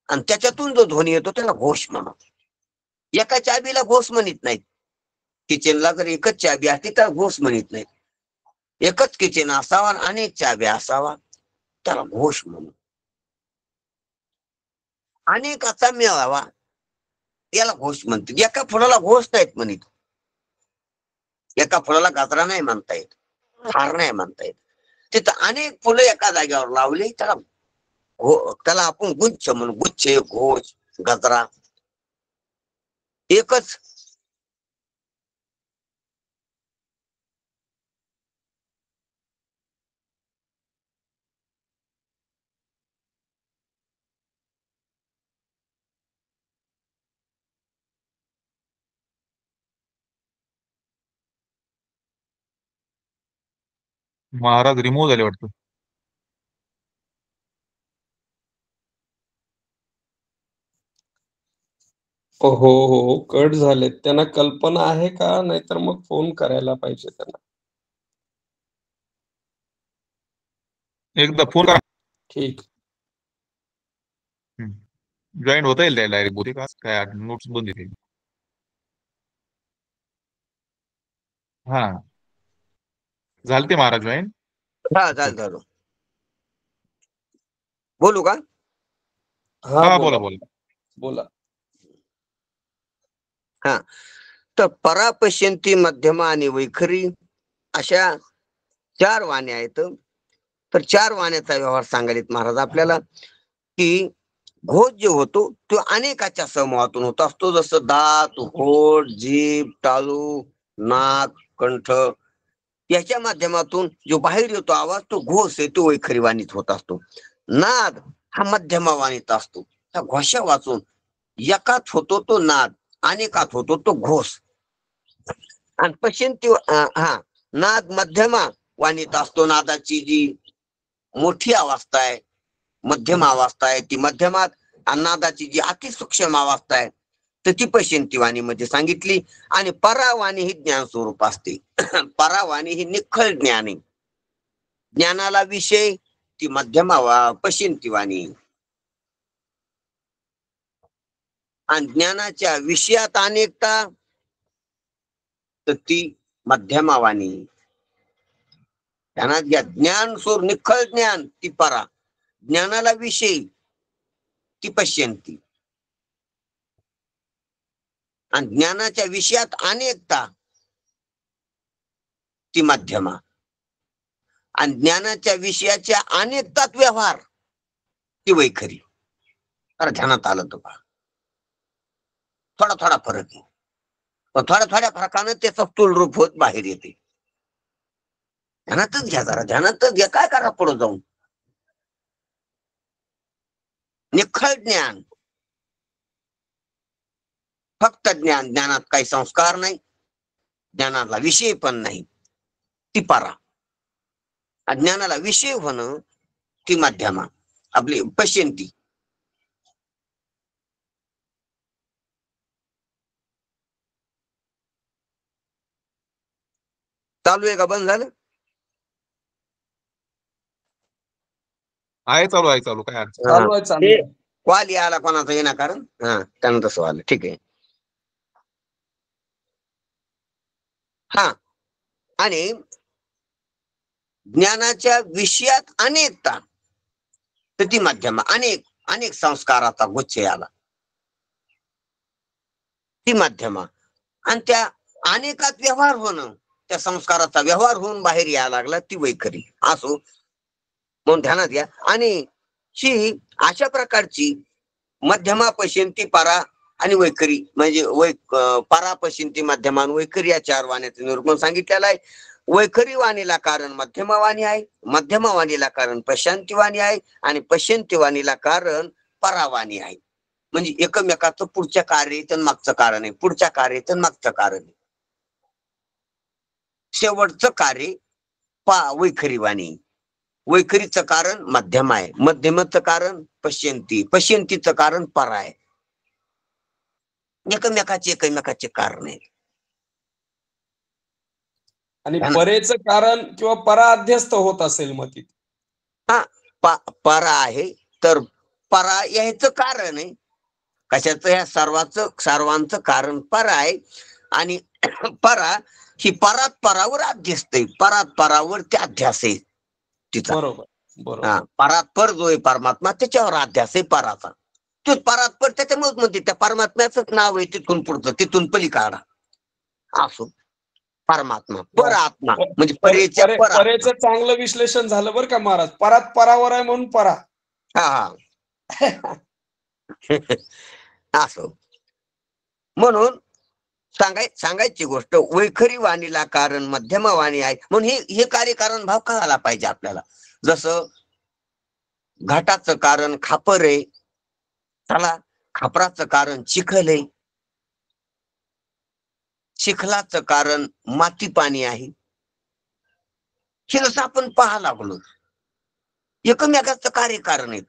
आणि त्याच्यातून जो ध्वनी येतो त्याला घोष म्हणू. एका चाबीला घोष म्हणत नाहीत. किचनला जर एकच चाबी असते तर घोष म्हणत नाहीत. एकच किचन असावा, अनेक चाब्या असावा, त्याला घोष म्हणू. अनेकाचा मेळावा, याला घोष म्हणतात. एका फुलाला घोष नाहीत म्हणत. एका फुलाला गजरा नाही म्हणता येत, हार नाही म्हणता येत. तिथं अनेक फुलं एका जागेवर लावली, त्याला आपण गुच्छ म्हणू. गुच्छ, घोष, गजरा एकच. महाराज रिमूव्ह झाले वाटतं. हो हो, कट झालेत. त्यांना कल्पना आहे का? नाहीतर मग फोन करायला पाहिजे त्यांना. एकदा फोन करा. ठीक. जॉईन होता येईल त्याला डायरेक्ट बहुतेक. काय नोट्स बंद येते. हा, झालते महाराज जॉईन. हा, झालं. बोलू का? हा हा बोला बोला बोला. बोला. हा, तर परा, पश्यंती, मध्यमा आणि वैखरी अशा 4 वाण्या आहेत. तर 4 वाण्याचा व्यवहार सांगायलेत महाराज आपल्याला, की घोष जो होतो तो अनेकाच्या समूहातून होत असतो. जसं दात, होठ, जीभ, टाळू, नाक, कंठ याच्या माध्यमातून जो बाहेर येतो आवाज तो घोष आहे, तो वैखरी वाणीत होत असतो. नाद हा मध्यमा वाणीत असतो. त्या घोषा वाचून एकात होतो तो नाद, अनेकात होतो तो घोष. आणि पश्यंती हा नाद मध्यमा वाणीत असतो. नादाची जी मोठी अवस्था आहे, मध्यम अवस्था आहे, ती मध्यमात. आणि नादाची जी अतिसूक्ष्म अवस्था आहे तर ती पश्यंती वाणीमध्ये सांगितली. आणि परावाणी ही ज्ञान स्वरूप असते. परावाणी ही निखळ ज्ञान आहे, ज्ञानाला विषय, ती मध्यमा पश्यंती वाणी. आणि ज्ञानाच्या विषयात अनेकता तर ती मध्यमा वाणी. ज्ञानात घ्या, ज्ञान सोर निखळ ज्ञान ती परा, ज्ञानाला विषय ती पश्यंती. आणि ज्ञानाच्या विषयात अनेकता ती मध्यमा. आणि ज्ञानाच्या विषयाच्या अनेकतात व्यवहार ती वैखरी. तर ध्यानात आलं तर पहा, थोडा थोडा फरक आहे, पण थोड्या थोड्या फरकानं ते स्थूल रूप होत बाहेर येते. ध्यानातच घ्या, जरा ध्यानातच घ्या, काय करा पुढे जाऊन. निखळ ज्ञान, फक्त ज्ञान, ज्ञानात काही संस्कार नाही, ज्ञानाला विषय पण नाही, ती परा. अज्ञानाला विषय होणं ती मध्यमा, आपली पश्यंती. चालू आहे का बंद झालं? आहे चालू, आहे चालू, काय अडचण नाही. हा, चालू आहे चालू ते आहे. कॉल यायला कोणाचा येणार कारण, हा त्यानं तसं आलं. ठीक आहे. हा, आणि ज्ञानाच्या विषयात अनेकता तर ती मध्यमा. अनेक अनेक संस्काराचा गुच्छ आला ती मध्यमा. आणि त्या अनेकात व्यवहार होणं, त्या संस्काराचा व्यवहार होऊन बाहेर यायला लागला ती वैखरी. असो, म्हणून ध्यानात घ्या. आणि ही अशा प्रकारची मध्यमा, पश्यंती, परा आणि वैखरी, म्हणजे परा, पश्यंती, मध्यमा आणि वैखरी या 4 वाण्याचं निरूपण सांगितलेलं आहे. वैखरी वाणीला कारण मध्यमा वाणी आहे, मध्यमा वाणीला कारण पश्यंती वाणी आहे, आणि पश्यंती वाणीला कारण परावाणी आहे. म्हणजे एकमेकाचं पुढच्या कार्य आहे तर मागचं कारण आहे, पुढच्या कार्य आहे तर मागचं कारण आहे. शेवटचं कार्य वैखरी वाणी. वैखरीचं कारण मध्यम आहे, मध्यमाचं कारण पश्यंती, पश्यंतीचं कारण परा आहे. एकमेकाचे कारण आहे. आणि परेचं कारण किंवा पराध्यस्त होत असेल मग तिथे. हा, परा आहे तर परा यायचं कारण आहे. कशाचं? ह्या सर्वांचं कारण परा आहे. आणि परा ही परात परावर अध्यस्त आहे, परात परावर ते अध्यास आहे तिचा. बरोबर हा, बरोबर. परात्पर जो आहे परमात्मा त्याच्यावर अध्यास आहे पराचा. तो परात्पर त्याच्यामुळे म्हणते त्या परमात्म्याचं नाव आहे तिथून पुढचं, तिथून पलीकडा. असो, परमात्मा, परात्मा म्हणजे परेच्या परा. परेचं चांगलं विश्लेषण झालं बरं का महाराज. परात परावर आहे म्हणून परा. हा असो, म्हणून सांगायची गोष्ट, वैखरी वाणीला कारण मध्यमा वाणी आहे. म्हणून हे कार्यकारण भाव कळाला पाहिजे आपल्याला. जसं घाटाचं कारण खापर आहे, चला खापराचं कारण चिखल आहे, चिखलाचं कारण माती पाणी आहे. हे जसं आपण पाहा लागलो, एकमेकाचं कार्यकारण आहेत.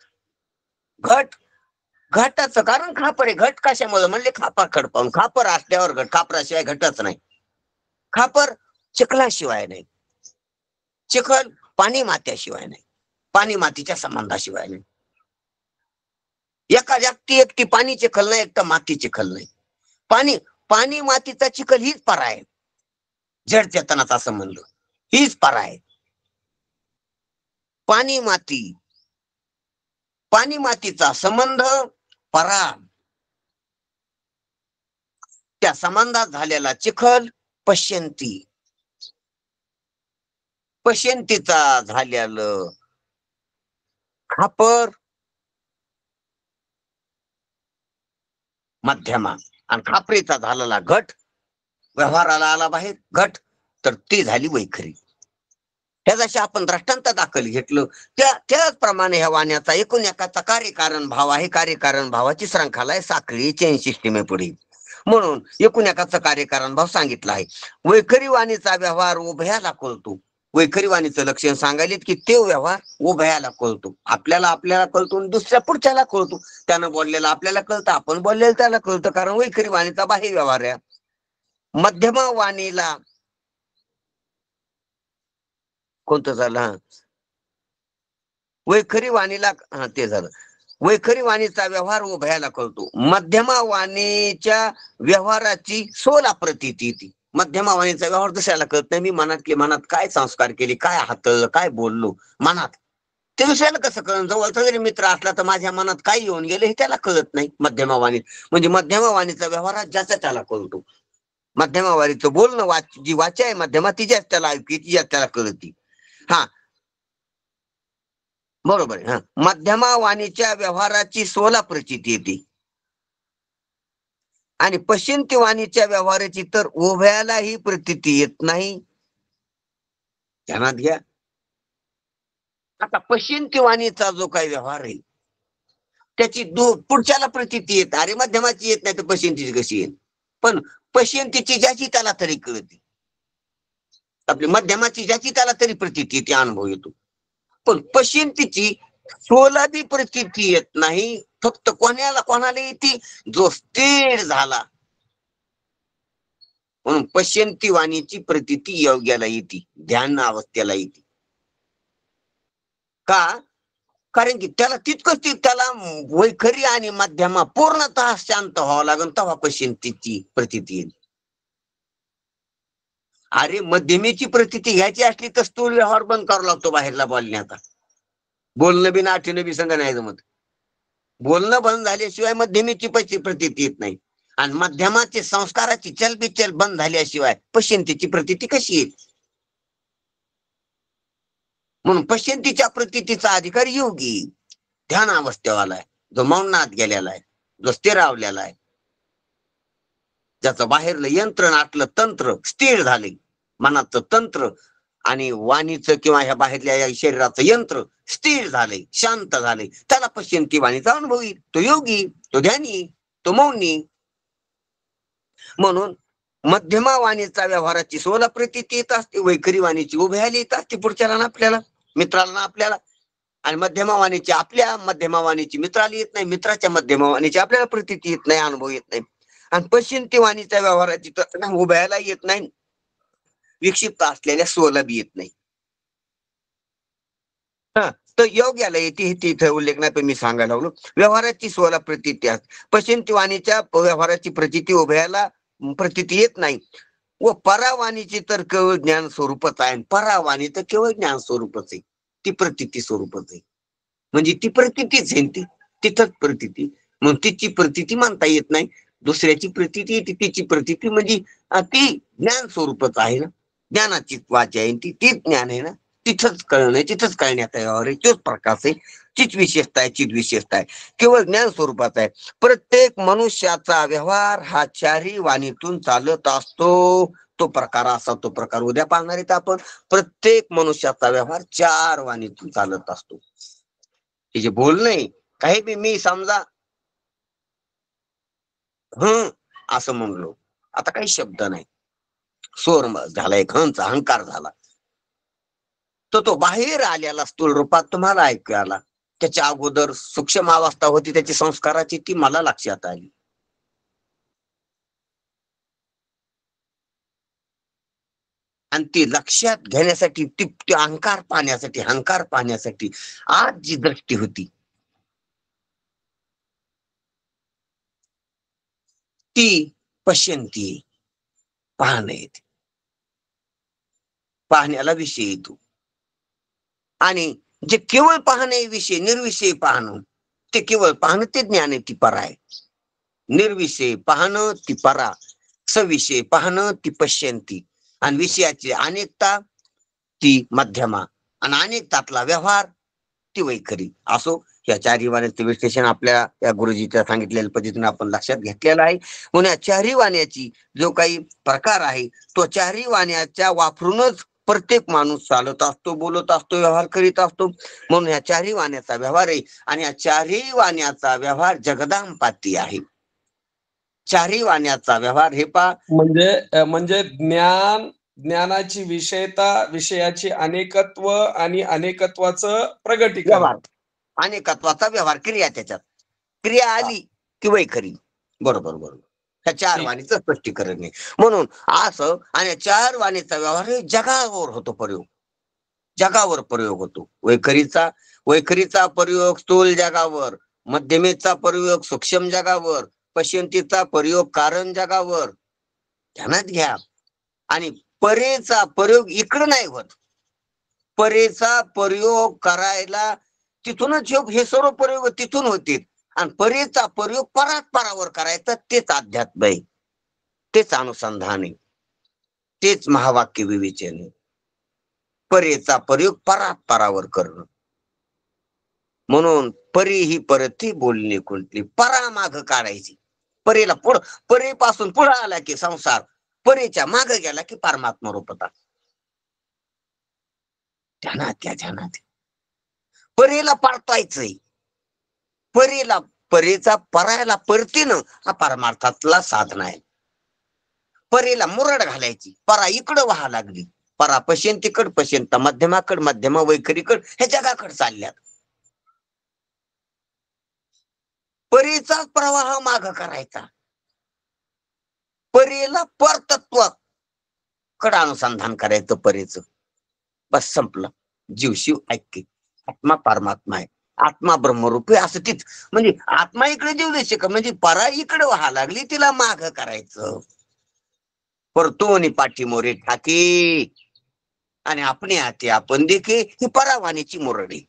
घटाचं कारण खापर आहे. घट कशामुळे म्हणले? खापर खडपावून. खापर असल्यावर घट, खापराशिवाय घटच नाही. खापर चिखलाशिवाय नाही, चिखल पाणी मात्याशिवाय नाही, पाणी मातीच्या संबंधाशिवाय नाही. एका एकटी पाणी चिखल नाही, एकटा माती चिखल नाही. पाणी मातीचा चिखल हीच परा आहे, जड चेतनाचा संबंध हीच परा आहे. पाणी माती पाणी मातीचा संबंध परा, त्या संबंधात झालेला चिखल पश्यंती, पश्यंतीचा झालेलं खापर मध्यमा, आणि खापरीचा झालेला घट व्यवहाराला आला बाहेर घट, तर ती झाली वैखरी. त्याच्याशी आपण दृष्टांत दाखल घेतलं त्याचप्रमाणे ह्या वाण्याचा एकूण एकाचा कार्यकारण भाव आहे. कार्यकारण भावाची श्रंखला आहे, साखळी चेन सिस्टीम आहे पुढे. म्हणून एकूण एकाचा कार्यकारण भाव सांगितला आहे. वैखरी वाणीचा व्यवहार उभयाला कळतो. वैखरी वाणीचं लक्षण सांगायला की ते व्यवहार उभयाला कळतो. आपल्याला कळतो आणि दुसऱ्या पुढच्याला कळतो. त्यानं बोललेलं आपल्याला कळतं, आपण बोललेलं त्याला कळतं, कारण वैखरी वाणीचा बाह्य व्यवहार आहे. मध्यमा वाणीला कोणतं झालं, वैखरी वाणीला, ते झालं. वैखरी वाणीचा व्यवहार उभयाला कळतो. मध्यमा वाणीच्या व्यवहाराची सोला प्रतीती येते. मध्यमा वाणीचा व्यवहार दुसऱ्याला कळत नाही. मी मनात काय संस्कार केले, काय हातळलं, काय बोललो मनात, ते दुसऱ्याला कसं कळलं. जवळचा जरी मित्र असला तर माझ्या मनात काय येऊन गेले हे त्याला कळत नाही. मध्यमा वाणी म्हणजे मध्यमा वाणीचा व्यवहार ज्याचा त्याला कळतो. मध्यमा वाणीचं बोलणं जी वाचा आहे मध्यमा, ती ज्याच त्याला ऐकू, ती ज्याच त्याला कळती. हा बरोबर आहे. मध्यमा वाणीच्या व्यवहाराची सोला प्रचिती येते आणि पश्चिंती वाणीच्या व्यवहाराची तर उभयालाही प्रतीती येत नाही. ध्यानात घ्या. आता पश्चिंती वाणीचा जो काही व्यवहार आहे त्याची पुढच्याला प्रतीती येत. अरे मध्यमाची येत नाही तर पश्चिंतीची कशी येईल. पण पश्चिंतीची ज्याची त्याला तरी कळते. आपली मध्यमाची ज्याची त्याला तरी प्रतीती येते, अनुभव येतो. पण पश्चिंतीची सोलादी प्रतीती येत नाही. फक्त कोणाला येते, जो स्थिर झाला. म्हणून पश्यंती वाणीची प्रतीती योग्याला येते, ध्यान अवस्थेला येते. का? कारण की त्याला तितकंच त्याला वैखरी आणि मध्यमा पूर्णतः शांत व्हावं लागेल, तेव्हा पश्यंतीची प्रतीती येईल. अरे मध्यमेची प्रतीती घ्यायची असली तर स्थूल व्यवहार बंद करावा लागतो बाहेरला बोलण्याचा. बोलणं बी नाठीनं बी संग नाही जमत. बोलणं बंद झाल्याशिवाय मध्यमेची प्रतीती येत नाही. आणि मध्यमाचे संस्काराची चलबिचल बंद झाल्याशिवाय पश्यंतीची प्रतीती कशी येईल. म्हणून पश्यंतीच्या प्रतीतीचा अधिकार योगी ध्यान अवस्थेवाला आहे, जो मौनात गेलेला आहे, जो स्थिरावलेला आहे, ज्याचं बाहेरलं यंत्र नाटलं तंत्र स्थिर झाले, मनाचं तंत्र आणि वाणीचं किंवा ह्या बाहेरल्या या शरीराचं यंत्र स्थिर झाले, शांत झाले, त्याला पश्यंती वाणीचा अनुभव येईल. तो योगी, तो ध्यानी, तो मौनी. म्हणून मध्यमा वाणीचा व्यवहाराची सोला प्रतीती येत असते, वैखरी वाणीची उभयाला येत असते, पुढच्याला ना आपल्याला, मित्राला ना आपल्याला. आणि मध्यमा वाणीची आपल्या मध्यमा वाणीची मित्राला येत नाही, मित्राच्या मध्यमा वाणीची आपल्याला प्रतीती येत नाही, अनुभव येत नाही. आणि पश्चिंती वाणीच्या व्यवहाराची तर उभयाला येत नाही, विक्षिप्त असलेल्या सोला बी येत नाही. तर योग्याला येते, तिथे उल्लेख नाही पण मी सांगायला लागलो. व्यवहाराची सोला प्रतीती असते. पश्चिंती वाणीच्या व्यवहाराची प्रतीती उभयाला प्रतीती येत नाही. व परावाणीची तर केवळ ज्ञान स्वरूपच आहे. परावाणी तर केवळ ज्ञान स्वरूपच आहे, ती प्रतीती स्वरूपच आहे. म्हणजे ती प्रतीतीच आहे, ती तिथंच प्रतीती. मग तिची प्रतीती मानता येत नाही. दुसऱ्याची प्रतीती येते, तिची प्रतीती म्हणजे ती ज्ञान स्वरूपच आहे ना. ज्ञानाची वाचा आहे ती, तीच ज्ञान आहे ना. तिथंच कळणं, तिथंच कळण्यात आहे, तोच प्रकाश आहे, तीच विशेषता आहे, चित विशेषता आहे, केवळ ज्ञान स्वरूपाचा आहे. प्रत्येक मनुष्याचा व्यवहार हा चारी वाणीतून चालत असतो. तो प्रकार असा, तो प्रकार उद्या पाहणार आहेत आपण. प्रत्येक मनुष्याचा व्यवहार चार वाणीतून चालत असतो. हे जे बोलणं काही बी मी समजा असं म्हणलो, आता काही शब्द नाही, स्वर झाला, एक हंचा अहंकार झाला, तो बाहेर आलेला स्थूल रूपात तुम्हाला ऐकू आला. त्याच्या अगोदर सूक्ष्म अवस्था होती त्याची संस्काराची, ती मला लक्षात आली. आणि ती लक्षात घेण्यासाठी, ती अहंकार पाहण्यासाठी आज जी दृष्टी होती ती पश्यंती पाहण्याला विषय येतो. आणि जे केवळ पाहण्याविषयी निर्विषयी पाहणं, ते केवळ पाहणं ते ज्ञान आहे, ती परा आहे. निर्विषय पाहणं ती परा, सविषय पाहणं ती पश्यंती. आणि विषयाची अनेकता ती मध्यमा, आणि अनेकतातला व्यवहार ती वैखरी. असो, या चारही वाण्याचं विश्लेषण आपल्या या गुरुजीच्या सांगितलेल्या पद्धतीने आपण लक्षात घेतलेलं आहे. म्हणून या चारही वाण्याची जो काही प्रकार आहे तो चारही वाण्याच्या वापरूनच प्रत्येक माणूस चालत असतो, बोलत असतो, व्यवहार करीत असतो. म्हणून या चारही वाण्याचा व्यवहार आहे. आणि या चारही वाण्याचा व्यवहार जगदांपाती आहे. चारही वाण्याचा व्यवहार हे म्हणजे ज्ञानाची विषयता, विषयाची अनेकत्व आणि अनेकत्वाचं प्रगटीकरण. व्यवहार, अनेकत्वाचा व्यवहार, क्रिया. त्याच्यात क्रिया आली की वैखरी. बरोबर बरोबर. ह्या चार ठीक. वाणीचं स्पष्टीकरण आहे. म्हणून असं, आणि चार वाणीचा व्यवहार हे जगावर होतो प्रयोग, जगावर प्रयोग होतो. वैखरीचा प्रयोग स्थूल जगावर, मध्यमेचा प्रयोग सूक्ष्म जगावर, पश्यंतीचा प्रयोग कारण जगावर. ध्यानात घ्या. आणि परेचा प्रयोग इकडं नाही होत. परेचा प्रयोग करायला तिथूनच हे सर्व प्रयोग तिथून होते. आणि परेचा प्रयोग परात्परावर करायचा, तेच अध्यात्म आहे, तेच अनुसंधान आहे, तेच महावाक्य विवेचन आहे. परेचा प्रयोग परात्परावर करणं. म्हणून परी ही परती बोलणे कोणती, परा माग काढायची. परेला परेपासून पुढे आला की संसार, परेच्या माग गेला की परमात्मा रूपता. ध्यानात परेला परतायचंय. परेचा परायला परतीनं हा परमार्थातला साधना आहे. परेला मुरड घालायची, परा इकडं व्हा लागली. परा पश्यंतीकड, पश्यंत मध्यमाकड, मध्यमा वैखरीकड, हे जगाकड चालल्यात. परेचा प्रवाह माग करायचा. परेला परतत्व कड अनुसंधान करायचं परेचं. बस संपलं. जीवशिव ऐक्य, आत्मा परमात्मा आहे, आत्मा ब्रह्मरूपी असं तीच. म्हणजे आत्मा इकडे जीव देशे का, म्हणजे परा इकडे व्हा लागली, तिला माग करायचं. परतोनी पाठीमोरे ठाके, आणि आपणे हाती आपण देखे, ही परावाणीची मुरडी.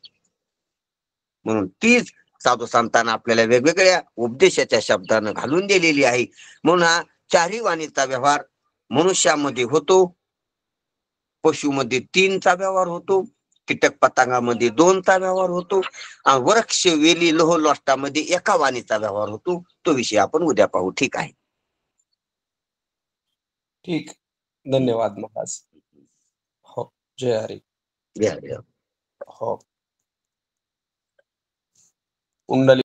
म्हणून तीच साधू संतांना आपल्याला वेगवेगळ्या उपदेशाच्या शब्दानं घालून दिलेली आहे. म्हणून हा चारही वाणीचा व्यवहार मनुष्यामध्ये होतो, पशुमध्ये 3चा व्यवहार होतो, कीटक पतंगामध्ये 2चा व्यवहार होतो, वृक्ष वेली लोह लोष्टामध्ये 1 वाणीचा व्यवहार होतो. तो विषय आपण उद्या पाहू. ठीक आहे. ठीक. धन्यवाद महाराज. हो. जय हरी. जय हरी. हो. कुंडली